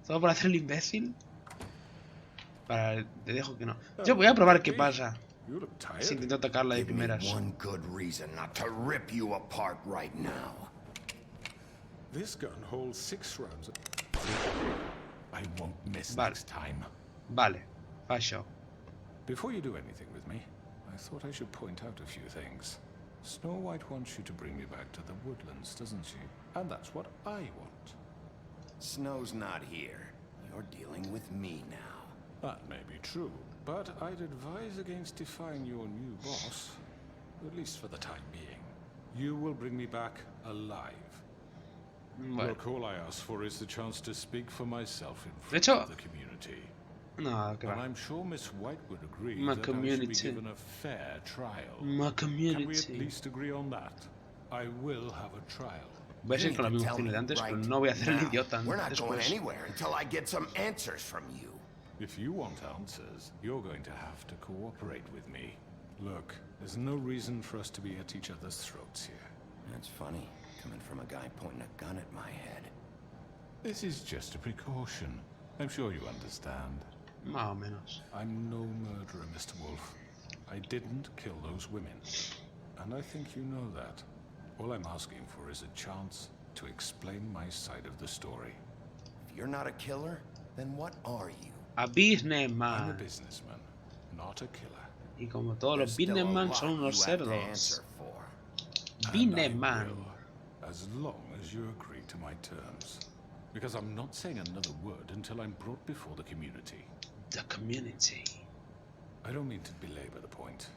S1: ¿Todo por hacer el imbécil? Te dejo que no. Yo voy a probar qué pasa. Si intento atacarla de primeras.
S4: One good reason not to rip you apart right now.
S3: This gun holds 6 rounds. I won't miss
S1: Vale.
S3: next time.
S1: Vale. Fasho.
S3: Before you do anything with me, I thought I should point out a few things. Snow White wants you to bring me back to the woodlands, doesn't she? And that's what I want.
S4: Snow's not here. You're dealing with me now.
S3: That may be true, but I'd advise against defying your new boss, at least for the time being. You will bring me back alive.
S1: Bueno.
S3: Look, all I ask for is the chance to speak for myself in
S1: De
S3: front
S1: hecho...
S3: of the community.
S1: No, que
S3: And
S1: va.
S3: I'm sure Miss White would agree
S1: My
S3: that I should
S1: community.
S3: be given a fair trial.
S1: My
S3: Can we at
S1: community.
S3: least agree on that? I will have a trial.
S1: Voy a seguir con la misma opción de antes, pero no voy a hacer el idiota
S4: We're not going
S1: después.
S4: anywhere until I get some answers from you.
S3: If you want answers, you're going to have to cooperate with me. Look, there's no reason for us to be at each other's throats here.
S4: That's funny, coming from a guy pointing a gun at my head.
S3: This is just a precaution. I'm sure you understand.
S1: Más o menos.
S3: I'm no murderer, Mr. Wolf. I didn't kill those women. And I think you know that. All I'm asking for is a chance to explain my side of the story.
S4: If you're not a killer, then what are you?
S1: A
S3: I'm a
S1: businessman.
S3: businessman, not a killer.
S1: Y como todos los
S4: There's still a
S1: businessmen
S4: lot
S1: son unos
S4: you have to
S1: cerdos.
S4: answer for.
S3: And I
S1: Businessman.
S3: will, as long as you agree to my terms. Because I'm not saying another word until I'm brought before the community.
S1: The community.
S3: I don't mean to belabor the point,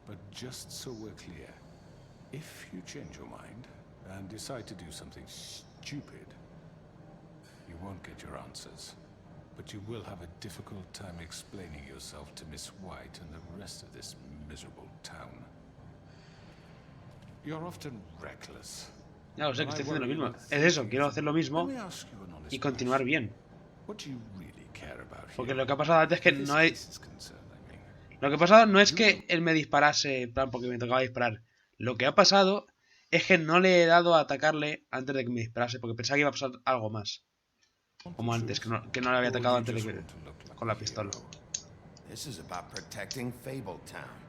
S3: but just so we're clear, if you change your mind and decide to do something stupid, you won't get your answers. But you will have a difficult time explaining yourself to Miss White and the rest of this miserable town. You're often reckless.
S1: Ya lo sé que estoy haciendo lo mismo. Es eso, quiero hacer lo mismo
S3: Let me ask you an honest
S1: y continuar
S3: question.
S1: bien.
S3: What do you really care about
S1: Porque
S3: here?
S1: lo que ha pasado antes es que
S3: Where this
S1: no hay...
S3: case is concerned, I mean.
S1: Lo que ha pasado no es que él me disparase, en plan, porque me tocaba disparar. Lo que ha pasado es que no le he dado a atacarle antes de que me disparase, porque pensaba que iba a pasar algo más. Como antes, que no le había atacado antes de que... con la pistola.
S4: This is about protecting Fabletown.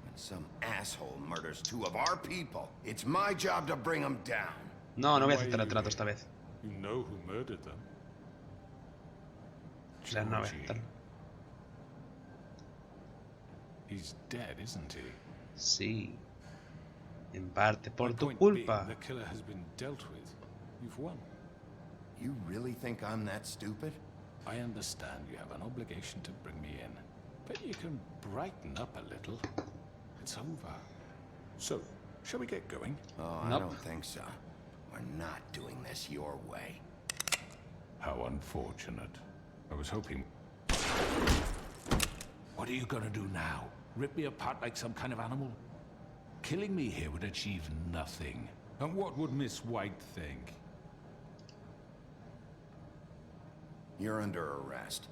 S4: When some asshole murders 2 of our people, it's my job to bring them down.
S1: No, no voy a aceptar el trato esta vez.
S3: You know who murdered them.
S1: O sea, no voy a
S3: Georgie.
S1: aceptarlo.
S3: He's dead, isn't he?
S1: Sí. En parte por
S3: My
S1: tu
S3: point
S1: culpa.
S3: being, the killer has been dealt with. You've won.
S4: You really think I'm that stupid?
S3: I understand you have an obligation to bring me in, but you can brighten up a little. It's over. So, shall we get going?
S4: Oh,
S1: Nope.
S4: I don't think so. We're not doing this your way.
S3: How unfortunate. I was hoping... What are you gonna do now? Rip me apart like some kind of animal? Killing me here would achieve nothing. And what would Miss White think?
S4: You're under arrest.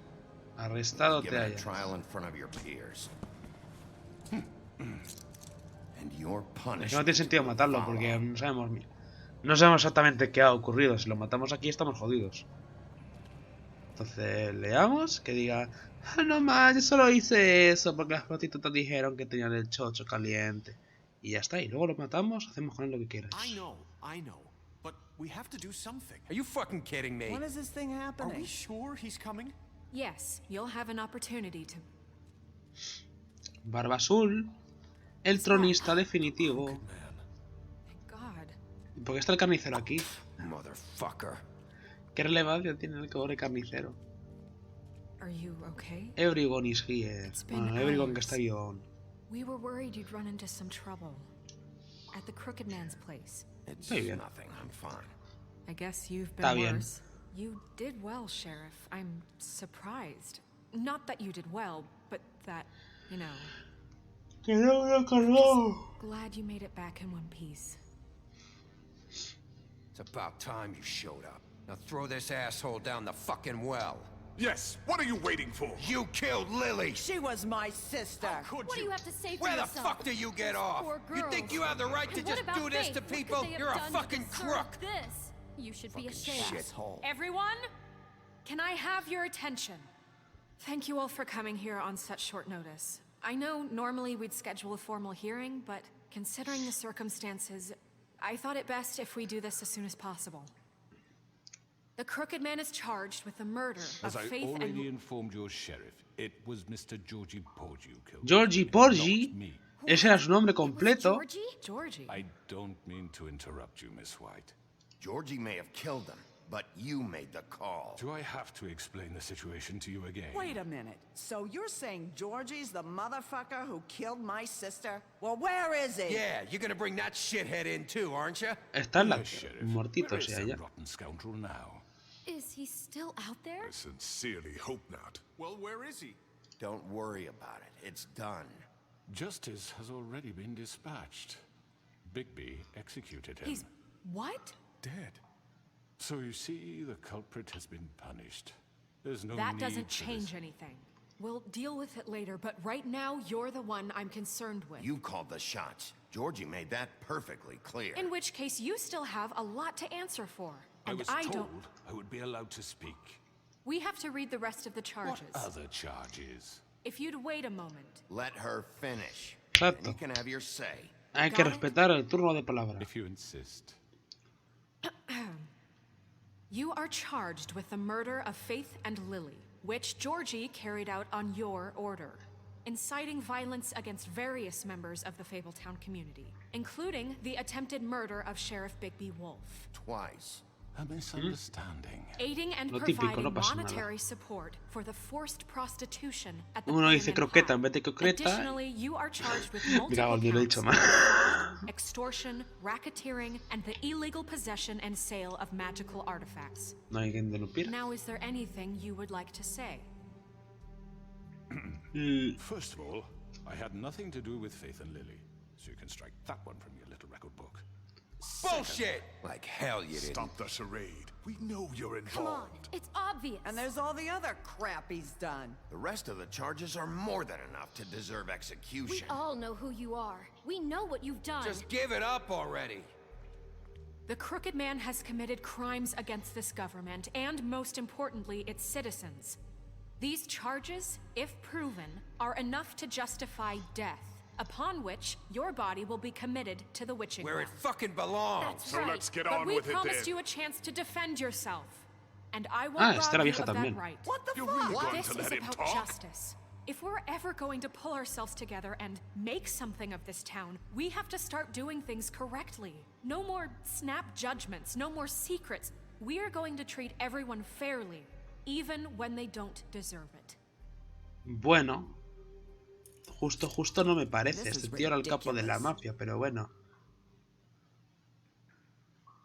S1: Arrestado te
S4: Given a
S1: hallas.
S4: trial in front of your peers. And your
S1: Es que
S4: punishment
S1: no tiene sentido
S4: will
S1: matarlo
S4: follow.
S1: porque no sabemos exactamente qué ha ocurrido. Si lo matamos aquí estamos jodidos. Entonces leamos que diga: "Ah, no más, yo solo hice eso porque las prostitutas dijeron que tenían el chocho caliente". Y ya está, y luego lo matamos, hacemos con él lo que quieras.
S8: I know. But we have to do something.
S9: Are you fucking kidding me?
S10: When is this thing
S8: Are
S10: happening?
S8: we sure he's coming?
S2: Yes, you'll have an opportunity to.
S1: Barba Azul, el tronista definitivo.
S2: Thank God.
S1: ¿Por qué está el carnicero aquí?
S4: Motherfucker.
S1: ¿Qué relevancia tiene el pobre carnicero?
S2: Are you okay?
S1: Everyone is here.
S2: It's been
S1: Bueno, everyone que
S2: hours.
S1: está guión.
S2: We were worried you'd run into some trouble. At the Crooked Man's place.
S4: It's
S1: Muy bien.
S4: nothing. I'm fine.
S2: I guess you've
S1: Está
S2: been
S1: bien.
S2: worse. You did well, Sheriff. I'm surprised. Not that you did well, but that, you know.
S1: ¡Que no me acordó!
S2: Glad you made it back in one piece.
S9: It's about time you showed up. Now throw this asshole down the fucking well.
S3: Yes, what are you waiting for?
S4: You killed Lily!
S10: She was my sister.
S8: Could
S11: What do
S8: you?
S11: you have to say for
S9: Where the
S11: yourself?
S9: fuck do you get
S11: Those
S9: off?
S11: poor
S9: You think
S11: girls.
S9: you have the right to
S11: And what
S9: just
S11: about
S9: do this
S11: Faith?
S9: to
S11: What could
S9: people?
S11: they have
S9: You're a
S11: done to
S9: fucking
S11: deserve
S9: crook.
S11: This? You should be ashamed.
S4: Shithole.
S2: Everyone, can I have your attention? Thank you all for coming here on such short notice. I know normally we'd schedule a formal hearing, but considering the circumstances, I thought it best if we do this as soon as possible. The Crooked Man is charged with the murder
S3: As
S2: of
S3: I
S2: Faith
S3: already
S2: and...
S3: informed your sheriff, it was Mr. Georgie Porgy who killed
S1: Georgie
S3: him,
S1: Porgy.
S3: not me.
S1: Ese era su nombre
S11: It was
S1: completo.
S11: Georgie?
S3: I don't mean to interrupt you, Miss White.
S4: Georgie may have killed him, but you made the call.
S3: Do I have to explain the situation to you again?
S10: Wait a minute. So you're saying Georgie's the motherfucker who killed my sister? Well, where is he?
S9: Yeah, you're gonna bring that shithead in too, aren't you?
S1: Está en la...
S3: Yes, Sheriff.
S1: Mortito
S3: Where is
S1: sea
S3: that
S1: ya.
S3: rotten scoundrel now?
S11: Is he still out there?
S3: I sincerely hope not.
S8: Well, where is he?
S4: Don't worry about it. It's done.
S3: Justice has already been dispatched. Bigby executed him.
S2: He's... what?
S3: Dead. So you see, the culprit has been punished. There's no
S2: That
S3: need
S2: doesn't
S3: for
S2: change
S3: this.
S2: anything. We'll deal with it later, but right now, you're the one I'm concerned with.
S4: You called the shots. Georgie made that perfectly clear.
S2: In which case, you still have a lot to answer for.
S3: I
S2: And
S3: was
S2: I
S3: told
S2: don't...
S3: I would be allowed to speak.
S2: We have to read the rest of the charges.
S3: What other charges?
S2: If you'd wait a moment.
S4: Let her finish.
S1: Exacto.
S4: And you can have your say.
S1: Hay que
S2: Got it?
S1: respetar el turno de palabra.
S3: If you insist.
S2: You are charged with the murder of Faith and Lily, which Georgie carried out on your order, inciting violence against various members of the Fabletown community, including the attempted murder of Sheriff Bigby Wolf.
S4: Twice.
S3: A misunderstanding.
S2: Aiding and
S1: Lo típico,
S2: providing
S1: no pasa nada.
S2: monetary support for the forced prostitution at the
S1: Uno dice
S2: Pyramid
S1: croqueta
S2: Hall.
S1: en vez de croqueta.
S2: Additionally, you are charged with
S1: Mira,
S2: multiple
S1: volví, lo he
S2: counts
S1: dicho
S2: of
S1: mal.
S2: fraud, extortion, racketeering, and the illegal possession and sale of magical artifacts.
S1: No hay que interrumpir.
S2: Now, is there anything you would like to say?
S3: First of all, I had nothing to do with Faith and Lily, so you can strike that one from your little record book.
S9: Bullshit! Like hell you didn't.
S3: Stop the charade. We know you're involved.
S11: Come on, it's obvious.
S10: And there's all the other crap he's done.
S4: The rest of the charges are more than enough to deserve
S11: We
S4: execution.
S11: all know who you are. We know what you've done.
S9: Just give it up already.
S2: The Crooked Man has committed crimes against this government and, most importantly, its citizens. These charges, if proven, are enough to justify death, upon which your body will be committed to the witching
S9: Where it
S2: well.
S9: fucking belongs.
S11: That's
S3: So
S11: right.
S3: let's get
S2: But
S3: on
S2: we
S3: with it
S2: promised
S3: then.
S2: you a chance to defend yourself, and I won't
S1: Ah,
S2: rob
S1: está la
S2: you
S1: vieja
S2: of that
S1: también.
S2: right.
S10: What the
S3: You're
S10: fuck?
S3: really going
S2: This
S3: to
S2: is
S3: let him
S2: about
S3: talk?
S2: justice. If we're ever going to pull ourselves together and make something of this town, we have to start doing things correctly. No more snap judgments, no more secrets. We are going to treat everyone fairly, even when they don't deserve it.
S1: Bueno. Justo no me parece.
S10: This
S1: Este
S10: is
S1: tío era el capo de la
S10: ridiculous.
S1: mafia, pero bueno.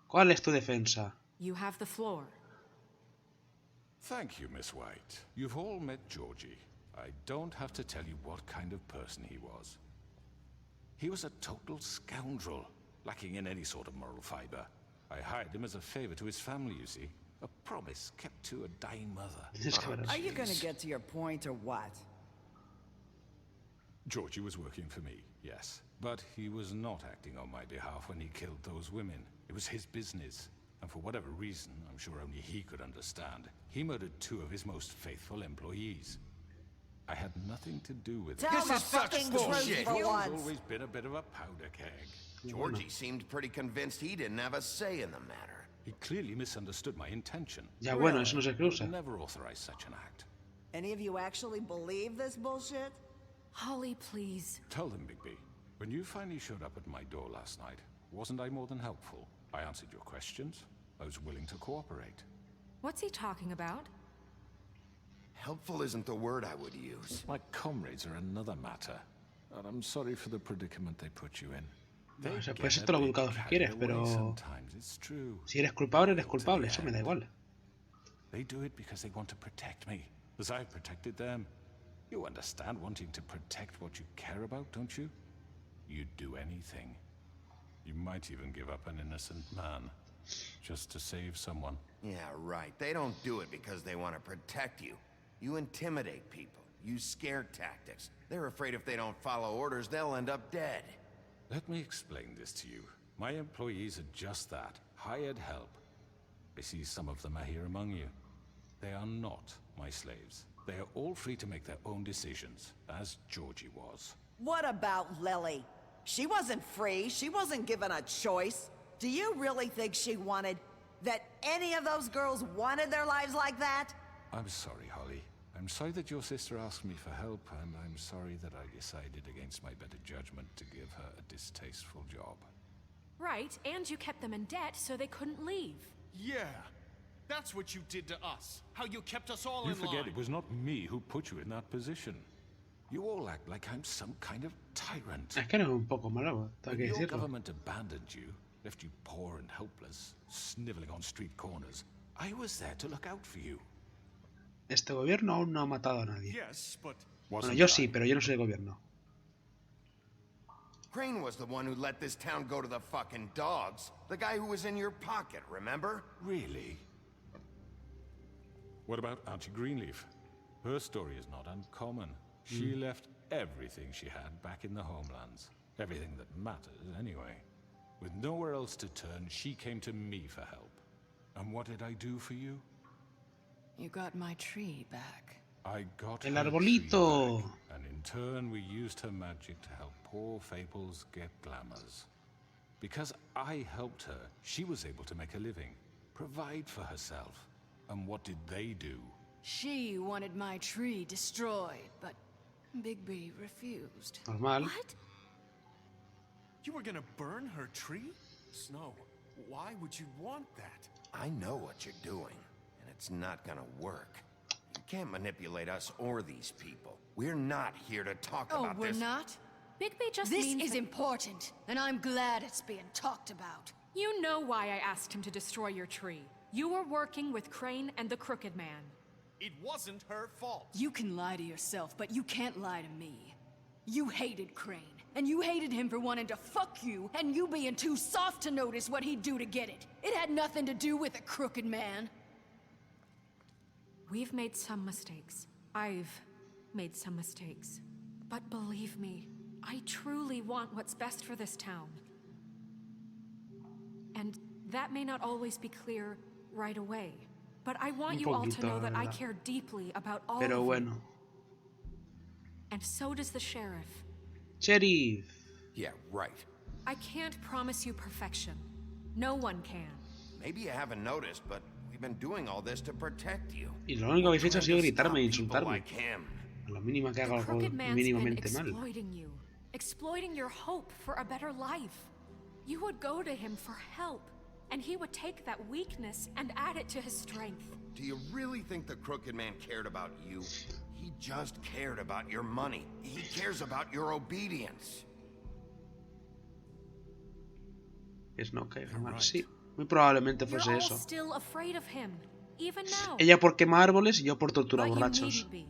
S1: ¿Cuál es tu defensa?
S2: You have the floor.
S3: Thank you, Miss White. You've all met Georgie. I don't have to tell you what kind of person he was. He was a total scoundrel, lacking in any sort of moral fiber. I hired him as a favor to his family, you see. A promise kept to a dying mother.
S1: Tienes que ver
S10: Are
S1: eso.
S10: you gonna get to your point or what?
S3: Georgie was working for me, yes. But he was not acting on my behalf when he killed those women. It was his business. And for whatever reason, I'm sure only he could understand, he murdered 2 of his most faithful employees. I had nothing to do with it.
S10: Tell
S4: This
S10: the
S4: is such
S10: fucking
S4: bullshit.
S10: truth for
S3: He's
S10: once.
S3: always been a bit of a powder keg.
S4: Georgie seemed pretty convinced he didn't have a say in the matter.
S3: He clearly misunderstood my intention.
S1: Ya bueno, eso no se
S3: I would
S1: cruza.
S3: never authorize such an act.
S10: Any of you actually believe this bullshit?
S11: Holly, please.
S3: Tell them, Bigby. When you finally showed up at my door last night, wasn't I more than helpful? I answered your questions. I was willing to cooperate.
S11: What's he talking about?
S4: Helpful isn't the word I would use.
S3: My comrades are another matter. And I'm sorry for the predicament they put you in.
S1: O sea, puedes ser todo lo educado que quieres, pero
S3: Sometimes it's true.
S1: si eres culpable, eres culpable. Eso me da igual.
S3: They do it because they want to protect me, as I've protected them. You understand wanting to protect what you care about, don't you? You'd do anything. You might even give up an innocent man, just to save someone.
S4: Yeah, right. They don't do it because they want to protect you. You intimidate people. Use scare tactics. They're afraid if they don't follow orders, they'll end up dead.
S3: Let me explain this to you. My employees are just that, hired help. I see some of them are here among you. They are not my slaves. They are all free to make their own decisions, as Georgie was.
S10: What about Lily? She wasn't free. She wasn't given a choice. Do you really think she wanted... that any of those girls wanted their lives like that?
S3: I'm sorry, Holly. I'm sorry that your sister asked me for help, and I'm sorry that I decided against my better judgment to give her a distasteful job.
S11: Right, and you kept them in debt so they couldn't leave.
S8: Yeah. That's what you did to us. How you kept us all
S3: You
S8: in line.
S3: forget it was not me who put you in that position. You all act like I'm some kind of tyrant.
S1: Es que eres un poco malo, tengo
S3: When
S1: que
S3: your
S1: decirlo.
S3: government abandoned you, left you poor and helpless, sniveling on street corners, I was there to look out for you.
S1: Este gobierno aún no ha matado a nadie.
S8: Yes, but
S1: Bueno,
S3: Wasn't
S1: yo
S3: I?
S1: sí, pero yo no soy el gobierno.
S4: Crane was the one who let this town go to the fucking dogs. The guy who was in your pocket, remember?
S3: Really? What about Auntie Greenleaf? Her story is not uncommon. She left everything she had back in the homelands. Everything that matters, anyway. With nowhere else to turn, she came to me for help. And what did I do for you?
S2: You got my tree back.
S3: I got
S1: El
S3: her
S1: arbolito.
S3: tree back, and in turn we used her magic to help poor Fables get glamours. Because I helped her, she was able to make a living, provide for herself. And what did they do?
S2: She wanted my tree destroyed, but Bigby refused.
S1: Normal.
S11: What?
S8: you were gonna burn her tree? Snow, why would you want that?
S4: I know what you're doing, and it's not gonna work. You can't manipulate us or these people. We're not here to talk
S2: Oh,
S4: about
S2: we're
S4: this.
S2: not?
S11: Bigby just
S2: This
S11: means
S2: is
S11: that-
S2: important, and I'm glad it's being talked about.
S11: You know why I asked him to destroy your tree. You were working with Crane and the Crooked Man.
S8: It wasn't her fault.
S2: You can lie to yourself, but you can't lie to me. You hated Crane, and you hated him for wanting to fuck you, and you being too soft to notice what he'd do to get it. It had nothing to do with the Crooked Man.
S11: We've made some mistakes. I've made some mistakes. But believe me, I truly want what's best for this town. And that may not always be clear right away. But I want
S1: Un
S11: you all to
S1: poquito,
S11: know
S1: la
S11: that I
S1: verdad.
S11: care deeply about all
S1: Pero
S11: of you.
S1: bueno.
S11: And so does the sheriff.
S1: Sheriff.
S4: Yeah, right.
S11: I can't promise you perfection. No one can.
S4: Maybe you haven't noticed, but we've been doing all this to protect you.
S1: Y lo único que habéis hecho ha sido
S4: Trying to
S1: gritarme e
S4: stop people
S1: insultarme.
S4: like him.
S1: A lo mínimo que haga
S11: The
S1: algo
S11: Crooked Man's been
S1: mínimamente mal.
S11: exploiting you. Exploiting your hope for a better life. You would go to him for help, and he would take that weakness and add it to his strength.
S4: Do you really think the Crooked Man cared about you? He just cared about your money. He cares about your obedience.
S1: Es no caiga mal.
S3: right.
S1: Sí, muy probablemente
S11: You're
S1: fuese
S11: all
S1: eso.
S11: still afraid of him, even now.
S1: Ella por quemar árboles y yo por tortura
S11: But you
S1: borrachos.
S11: needn't be.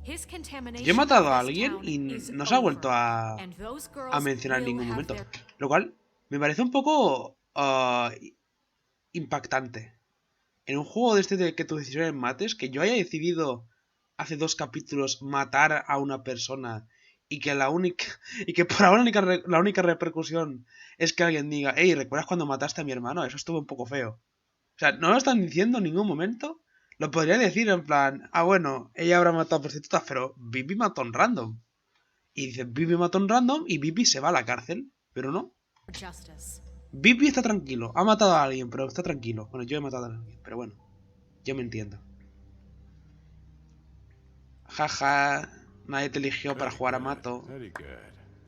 S11: His contamination
S1: Yo he matado a
S11: of this
S1: alguien
S11: town
S1: y
S11: is
S1: no se ha vuelto
S11: over,
S1: a
S11: and those girls
S1: mencionar en
S11: will
S1: ningún
S11: have
S1: momento.
S11: their-
S1: Lo cual me parece un poco impactante. en un juego de este de que tu decisión es mates, que yo haya decidido hace 2 capítulos matar a una persona y que la única y que por ahora la única repercusión es que alguien diga, hey, ¿recuerdas cuando mataste a mi hermano? Eso estuvo un poco feo. O sea, no lo están diciendo en ningún momento. Lo podría decir en plan, ah, bueno, ella habrá matado a prostitutas, pero Bibi mató a un random. Y dice, Bibi mató a un random y Bibi se va a la cárcel. Pero no. Bibi está tranquilo. Ha matado a alguien, pero está tranquilo. Bueno, yo he matado a alguien, pero bueno. Yo me entiendo. Jaja. Nadie te eligió para jugar a Mato.
S3: Very good.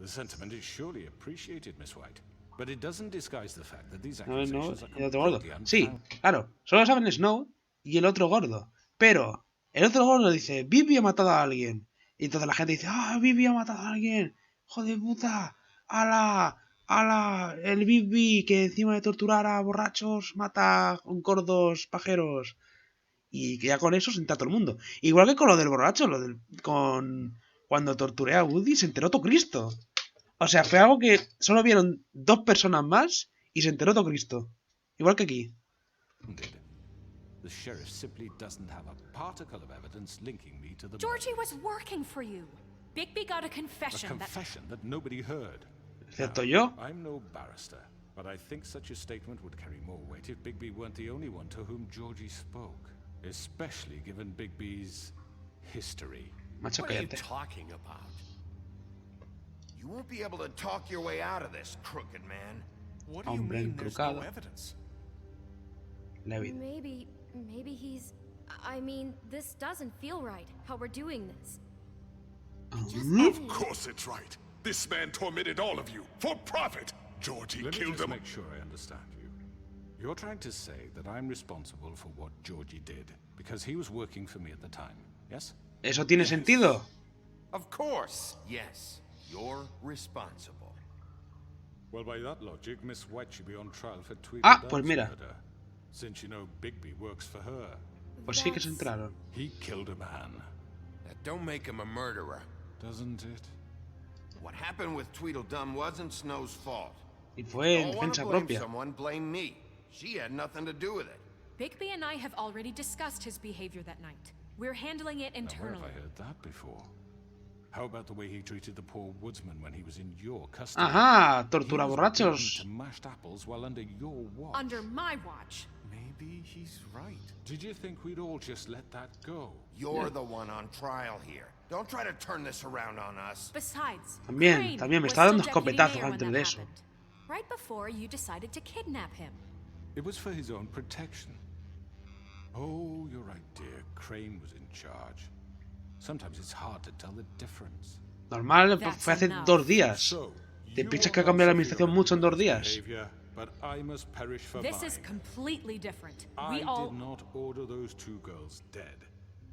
S3: The sentiment is surely appreciated, Miss White. But it doesn't disguise the fact that these
S1: No,
S3: accusations are
S1: el otro gordo.
S3: completely
S1: Sí,
S3: unfounded.
S1: claro. Solo saben Snow y el otro gordo. Pero el otro gordo dice, Bibi ha matado a alguien. Y entonces la gente dice, ah, Bibi ha matado a alguien. Joder puta. ¡Hala! ¡Hala! El Bibi que encima de torturar a borrachos mata a gordos pajeros. Y que ya con eso se entera todo el mundo. Igual que con lo del borracho, cuando torturé a Woody se enteró todo Cristo. O sea, fue algo que solo vieron 2 personas más y se enteró todo Cristo. Igual que aquí.
S3: The sheriff simply doesn't have a particle of evidence linking me to the
S11: Georgie was working for you. Bigby got a confession.
S3: A confession that nobody heard.
S1: Excepto yo.
S3: I'm no barrister, but I think such a statement would carry more weight if Bigby weren't the only one to whom Georgie spoke. Especially given Bigby's history.
S1: Macho,
S4: What are you
S1: cállate.
S4: talking about? You won't be able to talk your way out of this, crooked man.
S8: What do you
S1: Hombre
S8: mean there's no
S1: encrucado.
S8: evidence?
S1: La vida.
S12: Maybe he's... I mean, this doesn't feel right, how we're doing this.
S13: Of course it's right. This man tormented all of you for profit. Georgie
S3: Let me
S13: killed
S3: just
S13: him.
S3: make sure I understand you. You're trying to say that I'm responsible for what Georgie did because he was working for me at the time, yes?
S1: ¿Eso tiene sentido?
S4: Of course, yes. You're responsible.
S3: Well, by that logic, Miss White should be on trial for
S1: Ah,
S3: Tweedledum's
S1: pues mira.
S3: murder, since you know Bigby works for her.
S1: Pues sí que se enteraron.
S3: He killed a man,
S9: That don't make him a murderer.
S3: doesn't it?
S4: What happened with Tweedledum wasn't Snow's fault.
S1: Y fue en
S4: Don't want
S1: defensa
S4: to blame
S1: propia.
S4: someone, blame me. She had nothing to do with it.
S11: Bigby and I have already discussed his behavior that night. We're handling it
S3: Now, where
S11: internally.
S3: have I heard that before? How about the way he treated the poor woodsman when he was in your custody?
S1: Ajá, tortura
S3: He was
S1: borrachos.
S3: beaten to mashed apples while under your watch.
S11: Under my watch.
S8: Maybe he's right.
S3: Did you think we'd all just let that go?
S4: You're the one on trial here. Don't try to turn this around on us.
S11: Besides,
S1: También me
S11: was
S1: está dando
S11: still deputy
S1: escopetazos
S11: mayor when
S1: antes
S11: that
S1: de eso.
S11: happened. Right before you decided to kidnap him.
S3: It was for his own protection. Oh, you're right, dear. Crane was in charge. Sometimes it's hard to tell the difference.
S1: Normal, fue hace 2 días.
S3: So,
S1: ¿Te
S3: you
S1: piensas que
S3: are
S1: ha cambiado la
S3: answer for
S1: administración
S3: your
S1: mucho en 2
S3: brother's
S1: días?
S3: behavior, but I must perish for
S11: This is
S3: mine.
S11: completely different.
S3: I
S11: We all...
S3: did not order those 2 girls dead.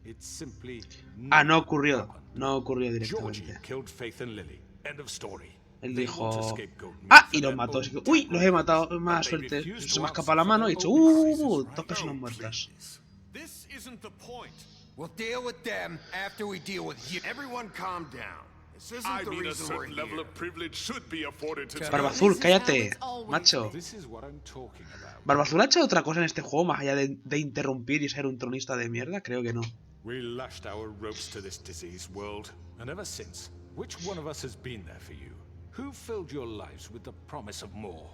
S3: It simply
S1: Ah, no
S3: never
S1: ocurrió.
S3: happened.
S1: No ocurrió
S3: Georgie
S1: directamente.
S3: killed Faith and Lily. End of story.
S1: Él
S3: They want to
S1: dijo...
S3: scapegoat me
S1: Ah,
S3: for
S1: y los
S3: their
S1: mató.
S3: own
S1: Así que, uy, los he matado.
S3: but
S1: Mala
S3: they
S1: suerte.
S3: refused
S1: Se
S3: to
S1: me ha
S3: answer
S1: escapado la
S3: for
S1: mano
S3: their
S1: y he dicho...
S3: own crisis, right?
S1: 2 personas muertas.
S8: This isn't the point.
S9: We'll deal with them after we deal with you.
S4: Everyone calm down. This isn't
S13: I
S4: the
S13: mean, a
S4: reason we're
S13: certain level
S4: here.
S13: of privilege should be afforded to
S1: Barba
S13: terrorists.
S1: Azul, cállate. Macho.
S3: This is what I'm talking about.
S1: ¿Barba Azul ha hecho otra cosa en este juego más allá de interrumpir y ser un tronista de mierda? Creo que no.
S3: We lashed our ropes to this diseased world, and ever since, which one of us has been there for you? Who filled your lives with the promise of more?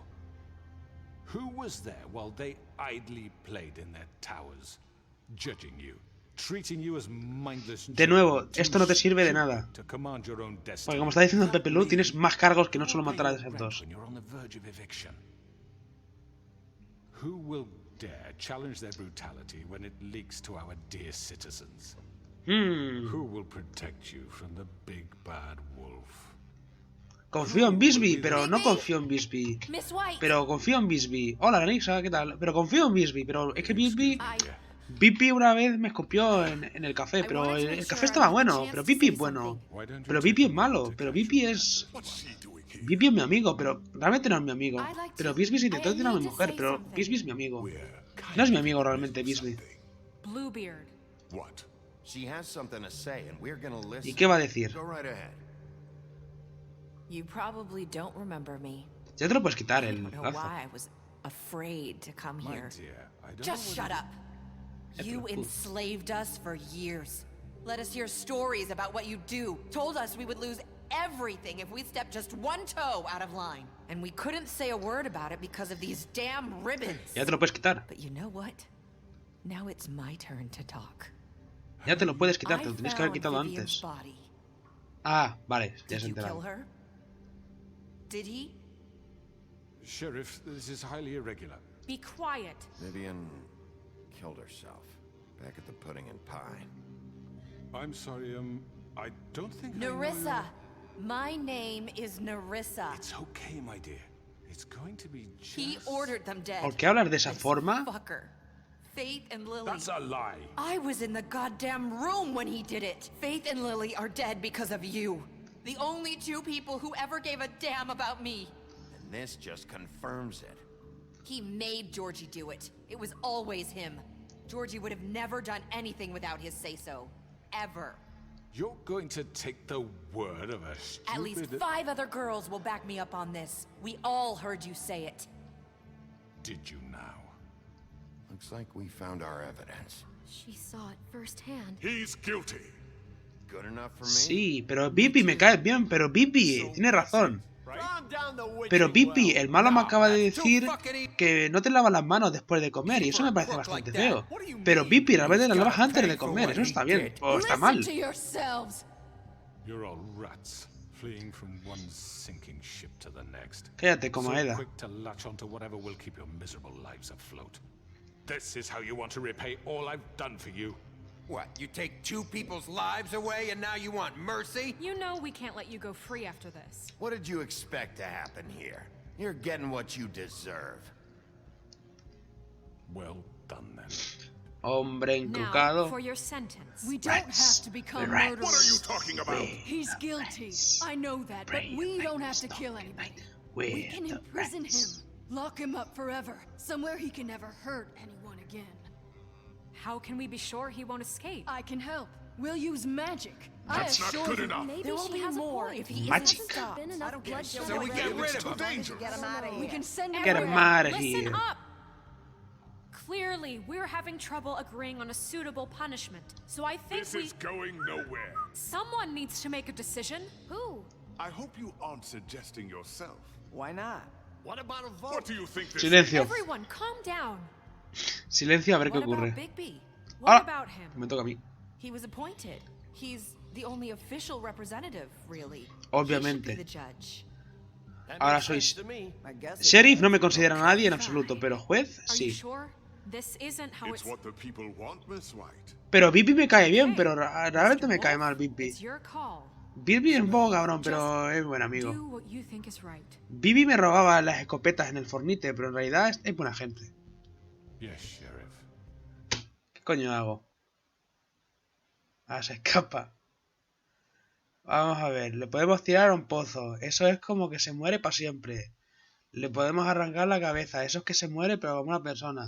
S3: Who was there while they idly played in their towers, judging you, treating you as mindless
S1: De nuevo,
S3: children, too
S1: esto no te sirve de
S3: stupid
S1: nada.
S3: to command your own destiny?
S1: Porque como está diciendo el Pepe Lu,
S3: Me,
S1: tienes más cargos que no solo
S3: who will
S1: matar a
S3: pay
S1: esos
S3: your
S1: 2.
S3: rent when you're on the verge of eviction? Who will dare challenge their brutality when it leaks to our dear citizens? Who will protect you from the big bad wolf?
S1: Confío en Bisbee, pero no confío en Bisbee.
S11: Miss White.
S1: Pero confío en Bisbee. Hola, Lanisa, ¿qué tal? Pero confío en Bisbee, pero es que Bibi una vez me escupió en el café, pero el café estaba bueno, pero Bibi es bueno. Pero Bibi es malo, pero Bibi es... Bibi es mi amigo, pero realmente no es mi amigo. Pero Bisbee se intentó tirar a mi mujer, pero Bisbee es mi amigo. No es mi amigo realmente, Bisbee.
S11: Bluebeard.
S13: What?
S4: She has something to say, and we're gonna listen.
S1: ¿Y qué va a decir?
S4: Go right ahead.
S14: You probably don't remember me.
S1: Ya te lo puedes quitar
S14: I
S1: el
S14: don't know
S1: lazo.
S14: why I was afraid to come
S3: My
S14: here.
S3: dear, I don't
S14: Just
S3: know
S14: shut
S3: whether-
S14: up.
S2: You enslaved us for years. Let us hear stories about what you do. Told us we would lose everything if we stepped just one toe out of line. And we couldn't say a word about it because of these damn ribbons.
S1: Ya te lo puedes quitar.
S2: But you know what? Now it's my turn to talk.
S1: Ya te lo puedes quitar, te lo tenías que haber quitado antes. Ah, vale, ya se enterado.
S2: Did he?
S3: Sheriff, this is highly irregular.
S11: Be quiet.
S4: Vivian killed herself back at the Pudding and Pie.
S3: I'm sorry, I don't think
S2: Nerissa! My name is Nerissa.
S3: It's okay, my dear. It's going to be just...
S2: He ordered them dead.
S1: ¿Por qué hablas de esa forma?
S2: Fucker. Faith and Lily.
S3: That's a lie.
S2: I was in the goddamn room when he did it. Faith and Lily are dead because of you. The only two people who ever gave a damn about me.
S4: And this just confirms it.
S2: He made Georgie do it. It was always him. Georgie would have never done anything without his say-so. Ever.
S3: You're going to take the word of a stupid...
S2: At least 5 other girls will back me up on this. We all heard you say it.
S3: Did you now?
S4: Looks like we found our evidence.
S12: She saw it firsthand.
S13: He's guilty.
S4: Good enough for me?
S1: Sí, pero Bibi me cae bien, pero Bibi tiene razón. Pero Bibi, el malo me acaba de decir que no te lavas las manos después de comer y eso me parece bastante feo. Pero Bibi, realmente te lavas antes de comer, eso está bien, o está mal.
S3: You're all rats, fleeing from one sinking ship to the next.
S1: Cállate, Comaeda.
S3: So quick to latch onto whatever will keep your miserable lives afloat. This is how you want to repay all I've done for you.
S9: What, you take 2 people's lives away and now you want mercy?
S11: You know we can't let you go free after this.
S4: What did you expect to happen here? You're getting what you deserve.
S3: Well done then.
S1: Hombre encrucado.
S11: Now, for your sentence.
S7: We don't have to become murderers.
S13: What are you talking about?
S7: He's guilty. I know that, but we don't have to kill anybody. We can imprison him. Lock him up forever. Somewhere he can never hurt anyone again.
S11: How can we be sure he won't escape?
S7: I can help. We'll use magic.
S13: That's not good enough.
S12: Maybe
S2: There will
S12: she
S2: be
S12: has
S2: more
S12: a point.
S2: if he
S1: Magic.
S2: isn't stopped.
S12: Been enough bloodshed
S9: So we
S12: already.
S9: get rid of him.
S10: Get him out of here.
S7: We can send him
S1: Get him
S11: Everyone,
S1: out of
S11: listen
S1: here.
S11: up! Clearly, we're having trouble agreeing on a suitable punishment. So I think
S13: This is going nowhere.
S11: someone needs to make a decision.
S12: Who?
S13: I hope you aren't suggesting yourself.
S10: Why not?
S6: What about a vote?
S13: What do you think this
S1: Silencio.
S11: Everyone, calm down.
S1: Silencio, a ver qué
S2: What
S1: ocurre.
S2: about Bigby?
S11: What
S1: Ah,
S11: about him?
S1: me toca a mí.
S2: He was appointed. He's the only official representative, really.
S1: Obviamente.
S2: He should be the judge.
S1: Ahora sois...
S10: I guess
S1: Sheriff no me considera a nadie en absoluto, pero juez,
S11: Are you
S1: sí.
S11: sure? This isn't how
S13: It's
S11: it's...
S13: what the people want, Miss White.
S1: Pero Bibi me cae bien, pero realmente me cae mal Bibi.
S11: It's your call.
S1: Bibi es un poco cabrón, pero es buen amigo.
S11: Do what you think is right.
S1: Bibi me robaba las escopetas en el fornite, pero en realidad es buena gente.
S3: Yes, Sheriff.
S1: ¿Qué coño hago? Ah, se escapa. Vamos a ver, le podemos tirar a un pozo. Eso es como que se muere para siempre. Le podemos arrancar la cabeza. Eso es que se muere pero como una persona.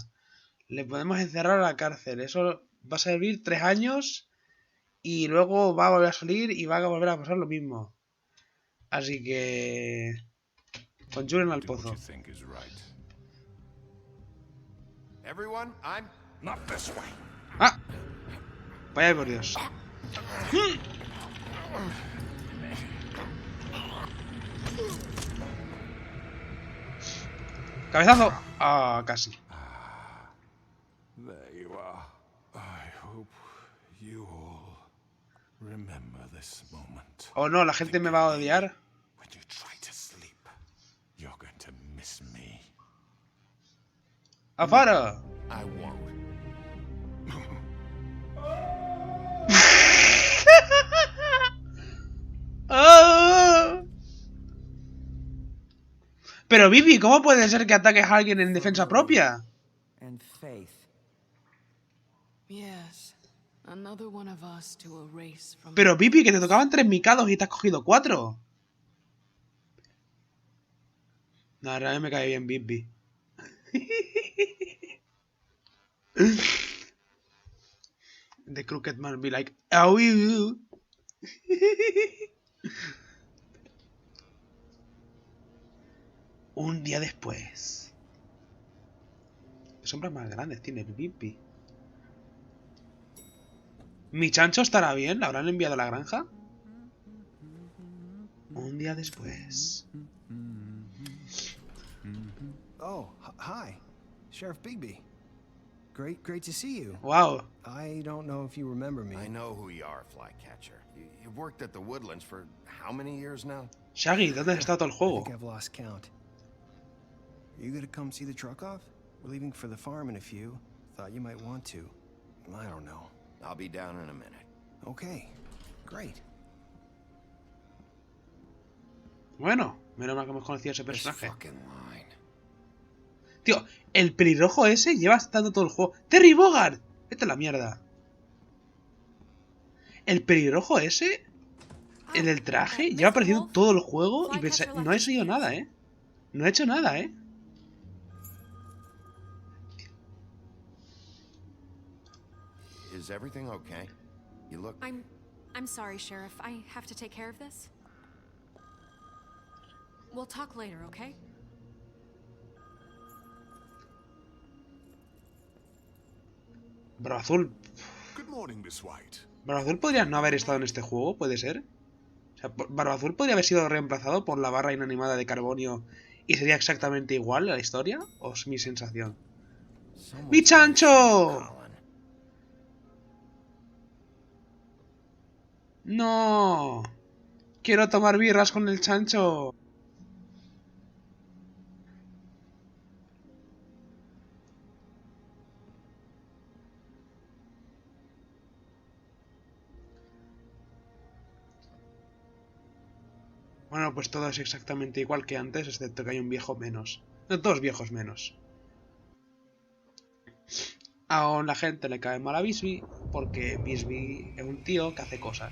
S1: Le podemos encerrar a la cárcel. Eso va a servir 3 años y luego va a volver a salir y va a volver a pasar lo mismo. Así que... conjuren al
S3: Do what
S1: pozo.
S3: you think is right.
S4: Everyone, I'm...
S3: Not this way.
S1: ¡Ah! Vaya por Dios. ¡Cabezazo! Ah, casi.
S3: There you are. I hope you all remember this moment.
S1: Oh no, la gente me va a odiar.
S3: When you try to sleep, you're going to miss me.
S1: ¡Afuera!
S4: I won't.
S1: ¡Ah! Pero Bibi, ¿cómo puede ser que ataques a alguien en defensa propia?
S10: And Faith.
S7: Yes. Another one of us to erase from...
S1: Pero Bibi, que te tocaban 3 micados y te has cogido 4. No, realmente me cae bien Bibi. The crooked man be like, "Ow, you." Un día después. ¿Qué sombras más grandes tiene Bibi? ¿Mi chancho estará bien? ¿La habrán enviado a la granja? Un día después.
S15: Oh, hi. Sheriff Bigby. Great to see you.
S1: Wow.
S15: I don't know if you remember me.
S4: I know who you are, Flycatcher. You've worked at the Woodlands for how many years now?
S1: Shaggy, ¿dónde has estado todo el
S15: I
S1: juego?
S15: think I've lost count. Are you gonna come see the truck off? We're leaving for the farm in a few. Thought you might want to. I don't know.
S4: I'll be down in a minute.
S15: Okay, great.
S1: Bueno, menos mal que hemos conocido a ese
S4: This
S1: personaje.
S4: fucking line.
S1: Tío, el pelirrojo ese lleva estando todo el juego. ¡Terry Bogard! Vete a la mierda. El pelirrojo ese, el del traje, lleva apareciendo todo el juego y no he seguido nada, ¿eh? No he hecho nada, ¿eh?
S4: Is everything okay? You look...
S11: I'm sorry, Sheriff. I have to take care of this. We'll talk later, okay?
S1: Barba Azul.
S13: Good morning, Miss White.
S1: Barba Azul podría no haber estado en este juego, ¿puede ser? O sea, Barba Azul podría haber sido reemplazado por la barra inanimada de Carbonio y sería exactamente igual a la historia, ¿o es mi sensación? ¡Mi chancho! ¡No! ¡Quiero tomar birras con el chancho! Bueno, pues todo es exactamente igual que antes, excepto que hay un viejo menos. No, dos viejos menos. A la gente le cae mal a Bisbee, porque Bisbee es un tío que hace cosas.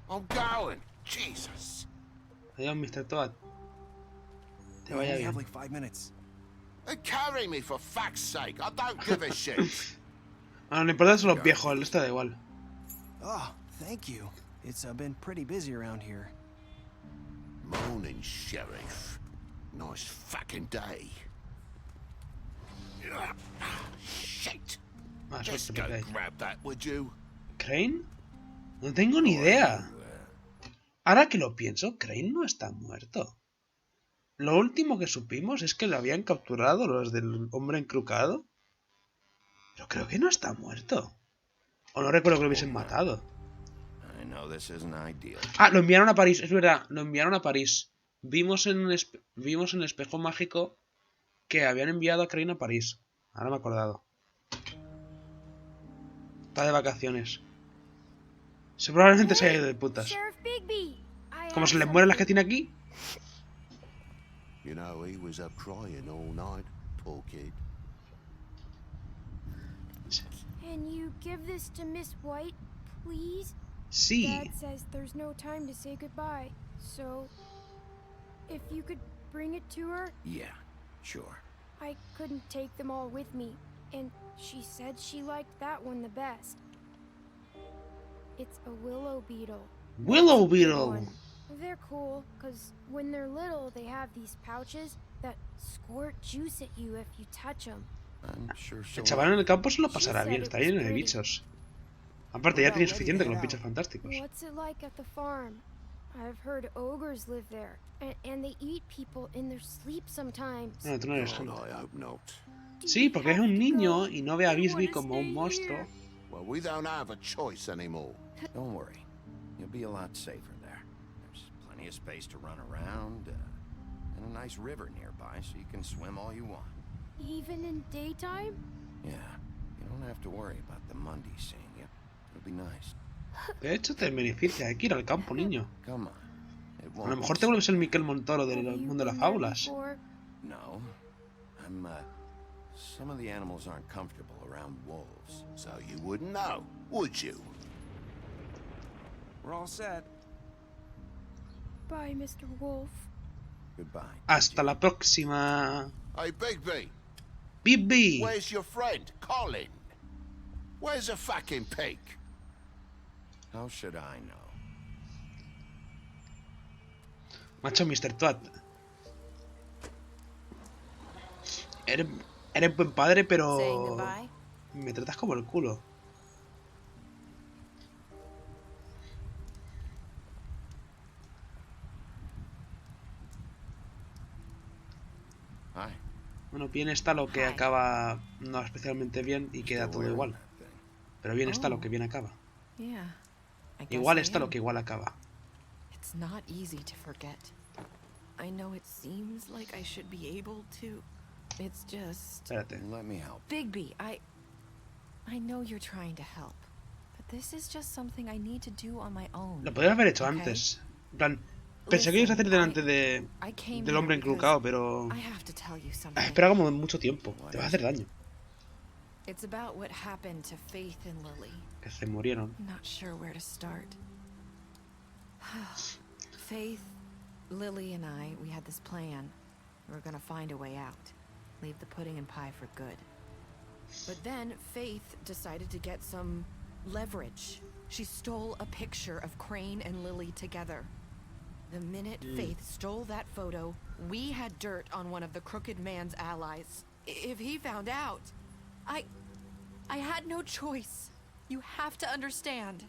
S4: I'm going. Jesus.
S1: Adiós, Mr. Toad. Te vaya
S15: We have
S1: bien.
S15: like 5 minutes.
S4: Carry me for fuck's sake. I don't give a shit.
S1: Bueno, lo importante son los viejos, el resto da igual.
S15: Oh, thank you. It's been pretty busy around here.
S4: Morning, Sheriff. Nice fucking day. Shit. Just go grab that, would you?
S1: ¿Crane? No tengo ni idea. Ahora que lo pienso, Crane no está muerto. Lo último que supimos es que lo habían capturado los del hombre encrucado. Pero creo que no está muerto. O no recuerdo que lo hubiesen matado. Ah, lo enviaron a París, es verdad, lo enviaron a París. Vimos en el espejo mágico que habían enviado a Crane a París. Ahora me he acordado. Está de vacaciones. Probablemente se haya ido de putas. Como se le mueren las que tiene aquí.
S16: You know, he was up crying all night, poor kid.
S17: Can you give this to Miss White, please?
S1: Sí.
S17: Dad says there's no time to say goodbye, so if you could bring it to her?
S4: Yeah, sure.
S17: I couldn't take them all with me, and she said she liked that one the best. It's a willow beetle.
S1: Willow beetle.
S17: They're cool, because when they're little, they have these pouches that squirt juice at you if you touch them.
S1: El chaval en el campo se lo pasará bien, está lleno de bichos. Aparte, ya tiene suficiente con los bichos fantásticos.
S17: What's it like at the farm? I've heard ogres live there, and they eat people in their sleep sometimes.
S1: No, tú no eres gente. Sí, porque es un niño y no ve a Bisbee como un monstruo.
S16: Well, we don't have a choice anymore.
S4: Don't worry. You'll be a lot safer there. There's plenty of space to run around, and a nice river nearby so you can swim all you want.
S17: Even in daytime?
S4: Yeah, you don't have to worry about the Monday seeing you. It'll be nice.
S1: De hecho, te beneficia, hay que ir al campo, niño.
S4: Come on.
S1: A lo mejor te vuelves el Miquel Montoro del mundo de las fábulas.
S4: No. Some of the animals aren't comfortable around wolves.
S16: So you wouldn't know, would you?
S15: We're all set.
S17: Bye, Mr. Wolf.
S4: Goodbye.
S1: Hasta la próxima.
S16: Hey, Bigby.
S1: Bigby.
S16: Where's your friend, Colin? Where's the fucking pig?
S4: How should I know?
S1: Macho Mr. Toad. Eres buen padre, pero... me tratas como el culo. Bueno, bien está lo que acaba no especialmente bien y queda todo igual. Pero bien está lo que bien acaba. Igual está lo que igual acaba.
S14: It's not easy to forget. I know it seems like I should be able to. It's just...
S1: Espérate.
S5: Let me help.
S14: Bigby, I know you're trying to help, but this is just something I need to do on my own.
S1: Lo podrías haber hecho antes. En plan, pensé que ibas a hacer delante del hombre encrucado, pero... espera como mucho tiempo. Te vas a hacer daño.
S14: It's about what happened to Faith and Lily.
S1: Que se murieron.
S14: I'm not sure where to start. Faith, Lily and I, we had this plan. We were gonna find a way out. Leave the pudding and pie for good. But then Faith decided to get some leverage. She stole a picture of Crane and Lily together. The minute Faith stole that photo, we had dirt on one of the Crooked Man's allies. If he found out, I had no choice. You have to understand.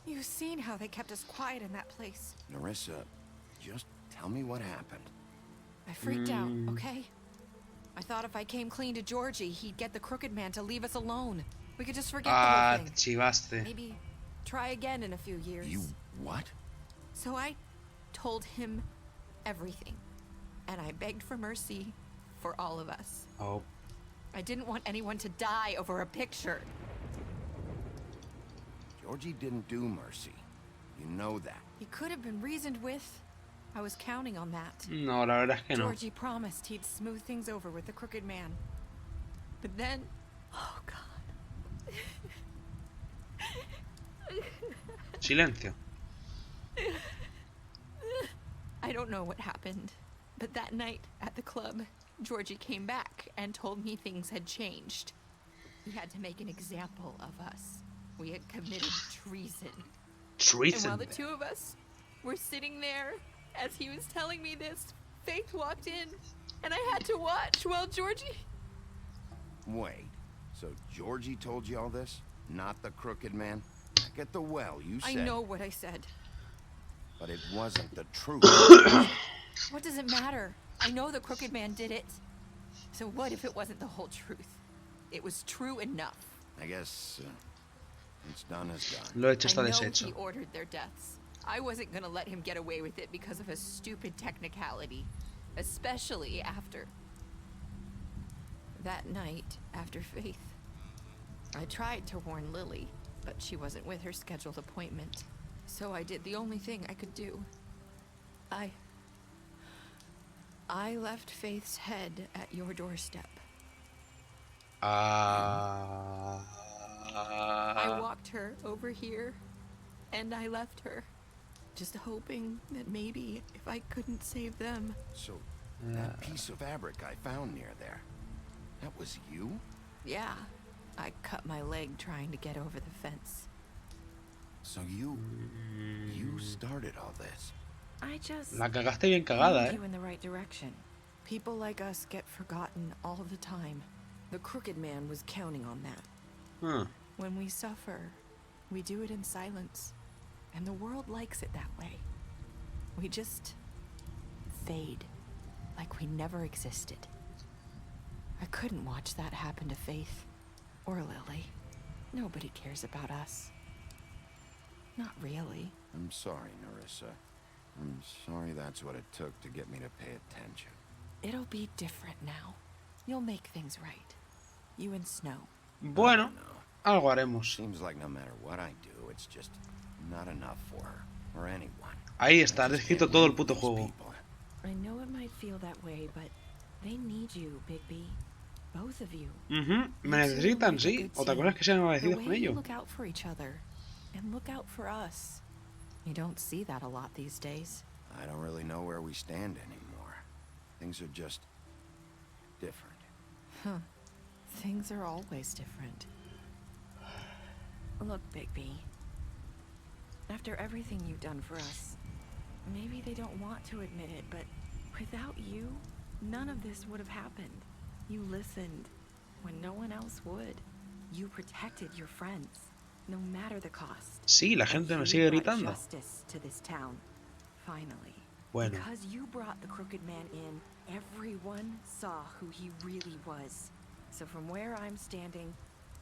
S14: You've seen how they kept us quiet in that place.
S4: Nerissa, just tell me what happened.
S14: I freaked out, okay? I thought if I came clean to Georgie, he'd get the Crooked Man to leave us alone. We could just forget the whole thing.
S1: Chivaste.
S14: Maybe try again in a few years.
S4: You what?
S14: So I told him everything. And I begged for mercy for all of us.
S1: Oh.
S14: I didn't want anyone to die over a picture.
S4: Georgie didn't do mercy. You know that.
S14: He could have been reasoned with. I was counting on that.
S1: No, la verdad es que no.
S14: Georgie promised he'd smooth things over with the Crooked Man. But then... oh, God.
S1: Silencio.
S14: I don't know what happened, but that night at the club, Georgie came back and told me things had changed. He had to make an example of us. We had committed treason.
S1: Treason?
S14: And while the two of us were sitting there, as he was telling me this, Faith walked in, and I had to watch while Georgie...
S4: Wait, so Georgie told you all this? Not the Crooked Man? Back at the well, you said...
S14: I know what I said.
S4: But it wasn't the truth.
S14: What does it matter? I know the Crooked Man did it. So what if it wasn't the whole truth? It was true enough.
S4: I guess it's done as done.
S1: Lo hecho está
S14: I know
S1: deshecho.
S14: he ordered their deaths. I wasn't gonna let him get away with it because of a stupid technicality. Especially after... that night, after Faith. I tried to warn Lily, but she wasn't with her scheduled appointment. So I did the only thing I could do. I left Faith's head at your doorstep. I walked her over here, and I left her, just hoping that maybe if I couldn't save them.
S4: So, that piece of fabric I found near there, that was you?
S14: Yeah, I cut my leg trying to get over the fence.
S4: So you started all this.
S14: I just
S1: La cagaste bien cagada,
S14: moved you in the right direction. People like us get forgotten all the time. The Crooked Man was counting on that. When we suffer, we do it in silence, and the world likes it that way. We just fade, like we never existed. I couldn't watch that happen to Faith or Lily. Nobody cares about us. Not really.
S4: I'm sorry, Nerissa. I'm sorry that's what it took to get me to pay attention.
S14: It'll be different now. You'll make things right. You and Snow.
S1: Bueno, algo haremos.
S4: Seems like no matter what I do, it's just not enough for her or anyone.
S1: Ahí está, descrito todo el puto juego.
S14: I know it might feel that way, but they need you, Bigby. Both of you.
S1: Me necesitan, sí. Otra cosa es que sean agradecidos con ello.
S14: Look out for each other and look out for us. You don't see that a lot these days.
S4: I don't really know where we stand anymore. Things are just different.
S14: Huh. Things are always different. Look, Bigby. After everything you've done for us, Maybe they don't want to admit it, but without you, none of this would have happened. You listened when no one else would. You protected your friends, no matter the cost.
S1: Sí, la gente me sigue gritando.
S14: Justice to this town, finally.
S1: Bueno.
S14: Because you brought the Crooked Man in, everyone saw who he really was. So from where I'm standing,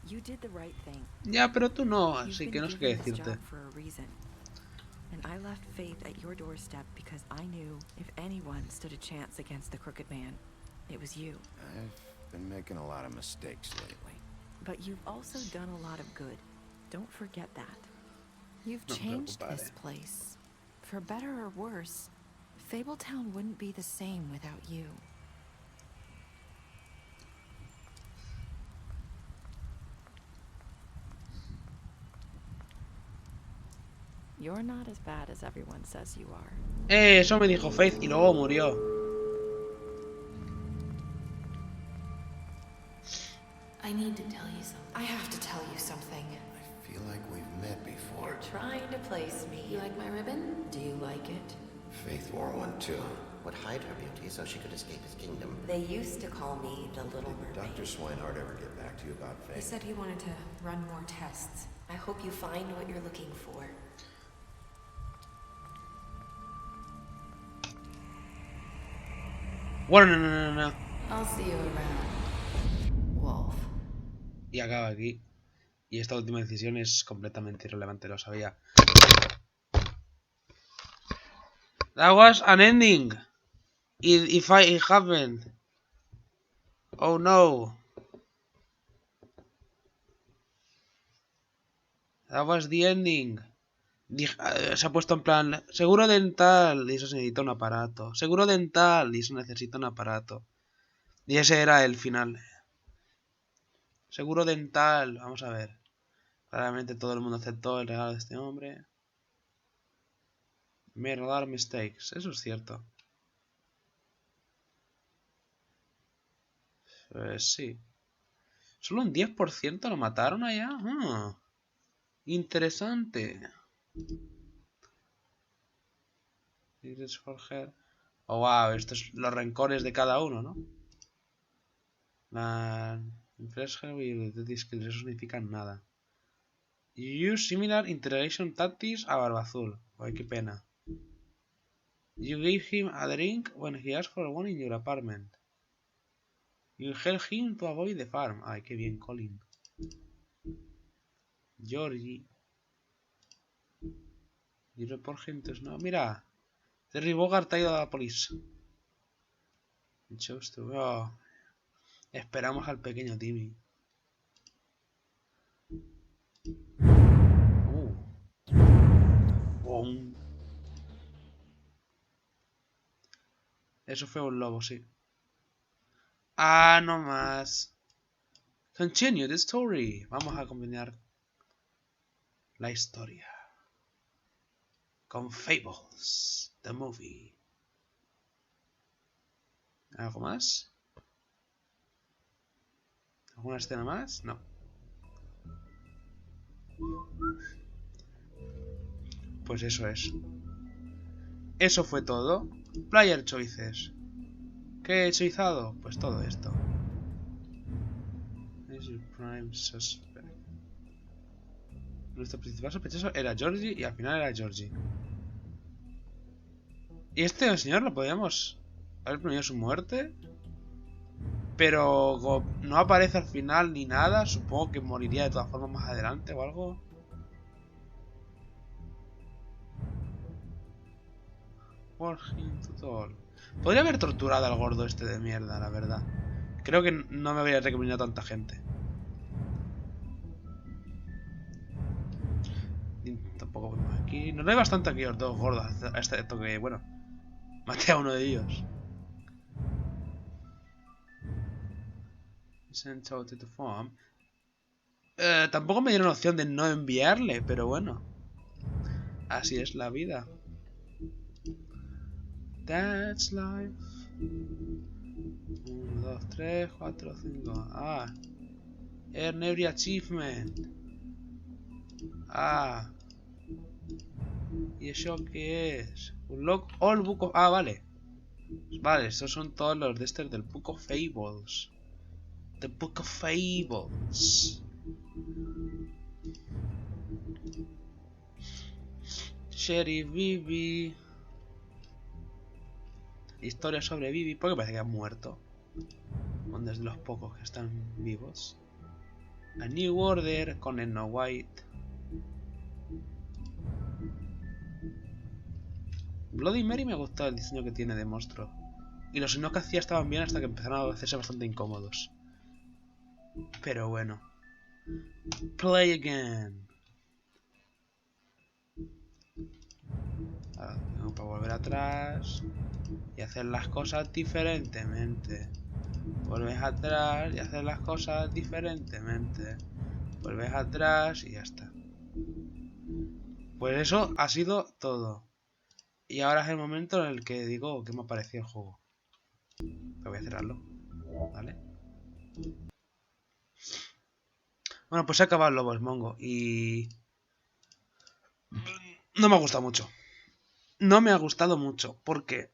S14: you did the right thing.
S1: Ya, pero tú no, así que no sé qué decirte.
S14: For a reason. And I left Faith at your doorstep because I knew if anyone stood a chance against the Crooked Man, it was you.
S4: I've been making a lot of mistakes lately.
S14: But you've also done a lot of good. Don't forget that. You've changed this place. For better or worse, Fabletown wouldn't be the same without you. You're not as bad as everyone says you are.
S1: Eso me dijo Faith y luego murió.
S2: I need to tell you something. I have to tell you something.
S4: I feel like we've met before.
S2: You're trying to place me. You like my ribbon? Do you like it?
S18: Faith wore one too. Would hide her beauty so she could escape his kingdom.
S2: They used to call me the Little Mermaid.
S18: Dr. Swinehart ever get back to you about Faith?
S2: He said he wanted to run more tests. I hope you find what you're looking for.
S1: Bueno, no.
S2: I'll see you around, Wolf.
S1: Y acaba aquí. Y esta última decisión es completamente irrelevante, lo sabía. That was an ending. It happened. Oh no. That was the ending. Se ha puesto en plan, seguro dental, y eso se necesita un aparato. Seguro dental, y eso necesita un aparato. Y ese era el final. Seguro dental, vamos a ver. Claramente todo el mundo aceptó el regalo de este hombre. Made a lot of mistakes, eso es cierto. Pues sí. Solo un 10% lo mataron allá. Interesante. Oh, wow, estos son los rencores de cada uno, ¿no? Eso significa nada. You use similar interrogation tactics a Barba Azul. Ay, qué pena. You gave him a drink when he asked for one in your apartment. You helped him to avoid the farm. Ay, qué bien, Colin. Georgie. You report him to Snow. Mira. Terry Bogard ha ido a la policía. Oh. Esperamos al pequeño Timmy. Eso fue un lobo, sí. Ah, no más. Continue the story. Vamos a combinar la historia con Fables, the movie. ¿Algo más? ¿Alguna escena más? No. Pues eso es. Eso fue todo. Player Choices. ¿Qué he hechizado? Pues todo esto. Es el Prime Suspect. Nuestro principal sospechoso era Georgie y al final era Georgie. Y este señor lo podíamos haber prevenido su muerte. Pero no aparece al final ni nada. Supongo que moriría de todas formas más adelante o algo. Podría haber torturado al gordo este de mierda, la verdad. Creo que no me habría recomendado tanta gente. Tampoco vemos aquí. No hay bastante aquí los dos gordos. Excepto que, bueno, maté a uno de ellos. Tampoco me dieron opción de no enviarle, pero bueno. Así es la vida. That's life. 1, 2, 3, 4, 5. Ah. Earn every achievement. Ah. ¿Y eso qué es? Un log all book of... Ah, vale. Vale, estos son todos los de estos del Book of Fables. The Book of Fables. Sheriff Bibi. Historia sobre Bibi, porque parece que ha muerto. Uno de los pocos que están vivos. A New Order con el No White. Bloody Mary me gustó el diseño que tiene de monstruo. Y los signos que hacía estaban bien hasta que empezaron a hacerse bastante incómodos. Pero bueno. Play again. Ahora tengo para volver atrás y hacer las cosas diferentemente. Vuelves atrás y hacer las cosas diferentemente. Vuelves atrás y ya está. Pues eso ha sido todo. Y ahora es el momento en el que digo que me ha parecido el juego. Pero voy a cerrarlo. ¿Vale? Bueno, pues se ha acabado el Lobos Mongo y... no me ha gustado mucho. No me ha gustado mucho porque...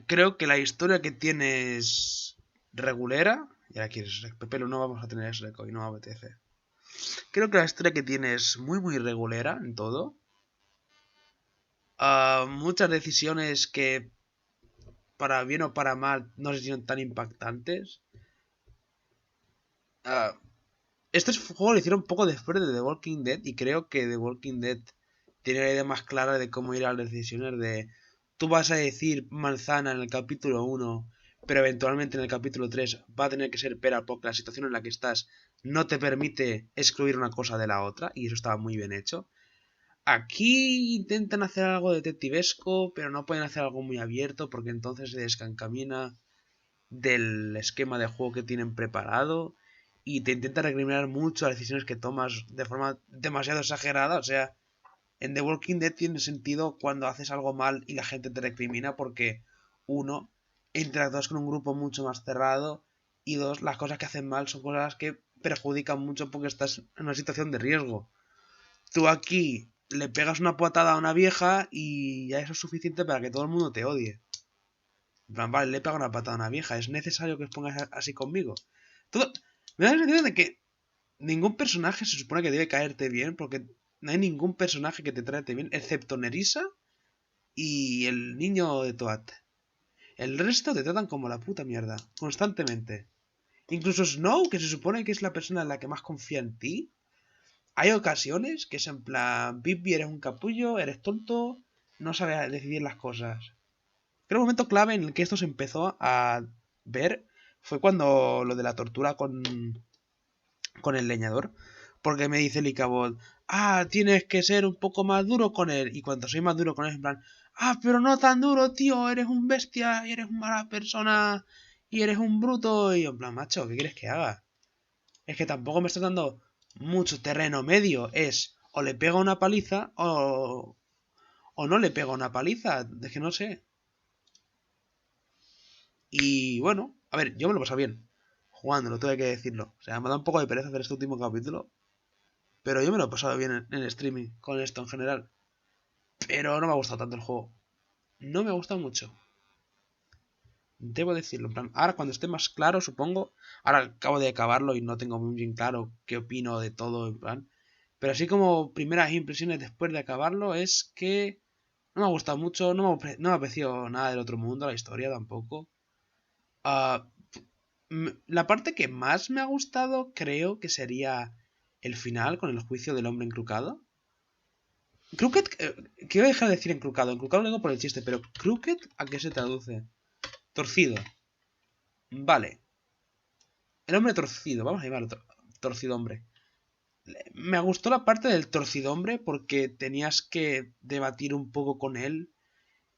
S1: creo que la historia que tiene es... regulera. Y ahora quieres pero no vamos a tener ese y no me apetece. Creo que la historia que tiene es muy regulera en todo. Muchas decisiones que... para bien o para mal no se sienten tan impactantes. Este juego lo hicieron un poco después de The Walking Dead y creo que The Walking Dead tiene la idea más clara de cómo ir a las decisiones de... tú vas a decir manzana en el capítulo 1, pero eventualmente en el capítulo 3 va a tener que ser pera porque la situación en la que estás no te permite excluir una cosa de la otra y eso estaba muy bien hecho. Aquí intentan hacer algo detectivesco, pero no pueden hacer algo muy abierto porque entonces se descancamina del esquema de juego que tienen preparado y te intenta recriminar mucho las decisiones que tomas de forma demasiado exagerada. O sea, en The Walking Dead tiene sentido cuando haces algo mal y la gente te recrimina porque, uno, interactúas con un grupo mucho más cerrado y dos, las cosas que hacen mal son cosas que perjudican mucho porque estás en una situación de riesgo. Tú aquí le pegas una patada a una vieja y ya eso es suficiente para que todo el mundo te odie. En plan, vale, le pego una patada a una vieja. ¿Es necesario que os pongas así conmigo? Todo... me da la sensación de que ningún personaje se supone que debe caerte bien, porque no hay ningún personaje que te trate bien, excepto Nerissa y el niño de Toad. El resto te tratan como la puta mierda, constantemente. Incluso Snow, que se supone que es la persona en la que más confía en ti, hay ocasiones que es en plan, Bibi, eres un capullo, eres tonto, no sabes decidir las cosas. Creo que el momento clave en el que esto se empezó a ver fue cuando lo de la tortura con el leñador. Porque me dice el Icabod, tienes que ser un poco más duro con él. Y cuando soy más duro con él, en plan, pero no tan duro, tío, eres un bestia, y eres una mala persona, y eres un bruto. Y en plan, macho, ¿qué quieres que haga? Es que tampoco me está dando mucho terreno medio. Es, o le pega una paliza, o no le pega una paliza. Es que no sé. Y bueno, a ver, yo me lo he pasado bien jugándolo, tengo que decirlo. O sea, me da un poco de pereza hacer este último capítulo. Pero yo me lo he pasado bien en streaming con esto en general. Pero no me ha gustado tanto el juego. No me ha gustado mucho. Debo decirlo. En plan, ahora cuando esté más claro, supongo. Ahora acabo de acabarlo y no tengo muy bien claro qué opino de todo, en plan. Pero así como primeras impresiones después de acabarlo es que no me ha gustado mucho. No me ha parecido nada del otro mundo, la historia tampoco. La parte que más me ha gustado creo que sería el final con el juicio del hombre encrucado. Crooked, quiero dejar de decir encrucado. Encrucado lo digo por el chiste, pero crooked, ¿a qué se traduce? Torcido. Vale. El hombre torcido, vamos a llamarlo torcido hombre. Me gustó la parte del torcido hombre porque tenías que debatir un poco con él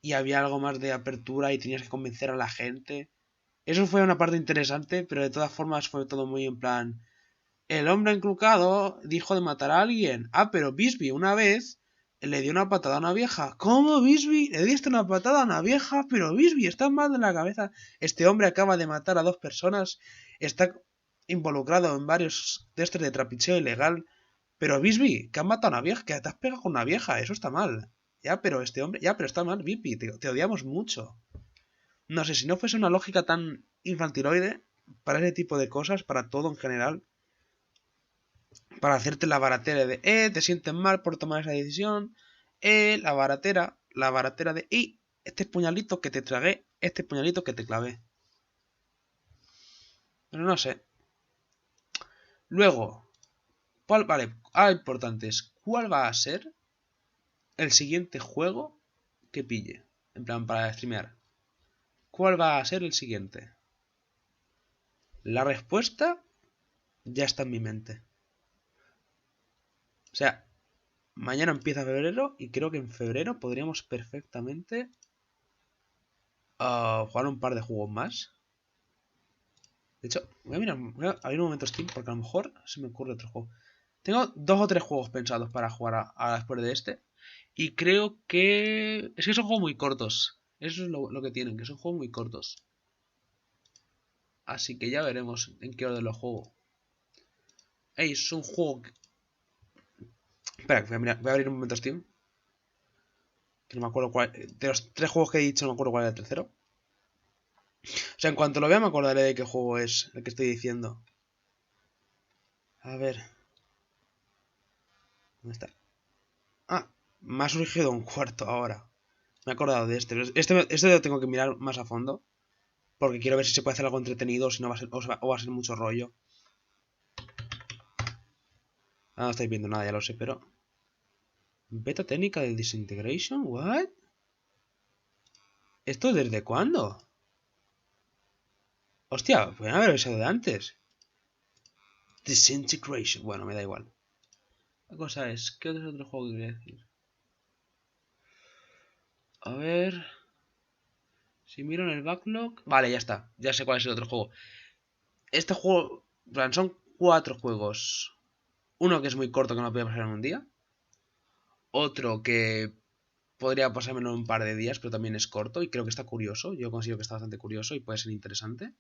S1: y había algo más de apertura y tenías que convencer a la gente. Eso fue una parte interesante, pero de todas formas fue todo muy en plan... el hombre encrucado dijo de matar a alguien. Pero Bisbee una vez le dio una patada a una vieja. ¿Cómo, Bisbee? Le diste una patada a una vieja, pero Bisbee, estás mal de la cabeza. Este hombre acaba de matar a 2 personas. Está involucrado en varios testes de trapicheo ilegal. Pero Bisbee, que han matado a una vieja, que te has pegado con una vieja, eso está mal. Ya, pero este hombre, ya, pero está mal, Bisbee, te odiamos mucho. No sé, si no fuese una lógica tan infantiloide, para ese tipo de cosas, para todo en general, para hacerte la baratera de, te sientes mal por tomar esa decisión, la baratera de, este puñalito que te tragué, este puñalito que te clavé. Pero no sé. Luego, vale, importante es, ¿cuál va a ser el siguiente juego que pille? En plan, para streamear. ¿Cuál va a ser el siguiente? La respuesta ya está en mi mente. O sea, mañana empieza febrero y creo que en febrero podríamos perfectamente jugar un par de juegos más. De hecho, voy a abrir un momento Steam porque a lo mejor se me ocurre otro juego. Tengo 2 o 3 juegos pensados para jugar a después de este. Y creo que... Es que son juegos muy cortos. Eso es lo que tienen, que son juegos muy cortos. Así que ya veremos en qué orden los juego. Ey, es un juego... Espera, voy a abrir un momento Steam. Que no me acuerdo cuál... De los 3 juegos que he dicho no me acuerdo cuál era el tercero. O sea, en cuanto lo vea me acordaré de qué juego es el que estoy diciendo. A ver. ¿Dónde está? Ah, me ha surgido un cuarto ahora. Me he acordado de este. Este lo tengo que mirar más a fondo. Porque quiero ver si se puede hacer algo entretenido o si no va a ser, o va a ser mucho rollo. Ah, no estáis viendo nada, ya lo sé, pero... Beta técnica de Disintegration, ¿what? ¿Esto desde cuándo? Hostia, pueden haber avisado de antes. Disintegration, bueno, me da igual. La cosa es, ¿qué otro juego que quería decir? A ver... Si miro en el backlog... Vale, ya está, ya sé cuál es el otro juego. Este juego, son 4 juegos. Uno que es muy corto que no podía pasar en un día. Otro que podría pasármelo en un par de días, pero también es corto y creo que está curioso. Yo considero que está bastante curioso y puede ser interesante.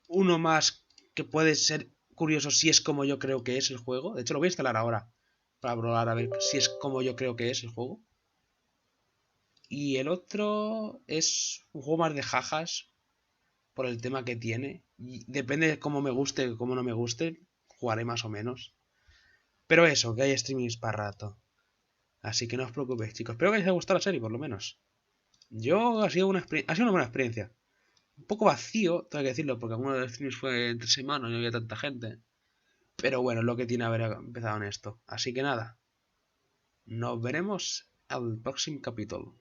S1: Uno más que puede ser curioso si es como yo creo que es el juego. De hecho, lo voy a instalar ahora para probar a ver si es como yo creo que es el juego. Y el otro es un juego más de jajas por el tema que tiene. Y depende de cómo me guste o cómo no me guste, jugaré más o menos. Pero eso, que hay streamings para rato. Así que no os preocupéis, chicos. Espero que os haya gustado la serie, por lo menos. Yo ha sido una buena experiencia. Un poco vacío, tengo que decirlo, porque alguno de los streams fue entre semanas y no había tanta gente. Pero bueno, es lo que tiene haber empezado en esto. Así que nada. Nos veremos al próximo capítulo.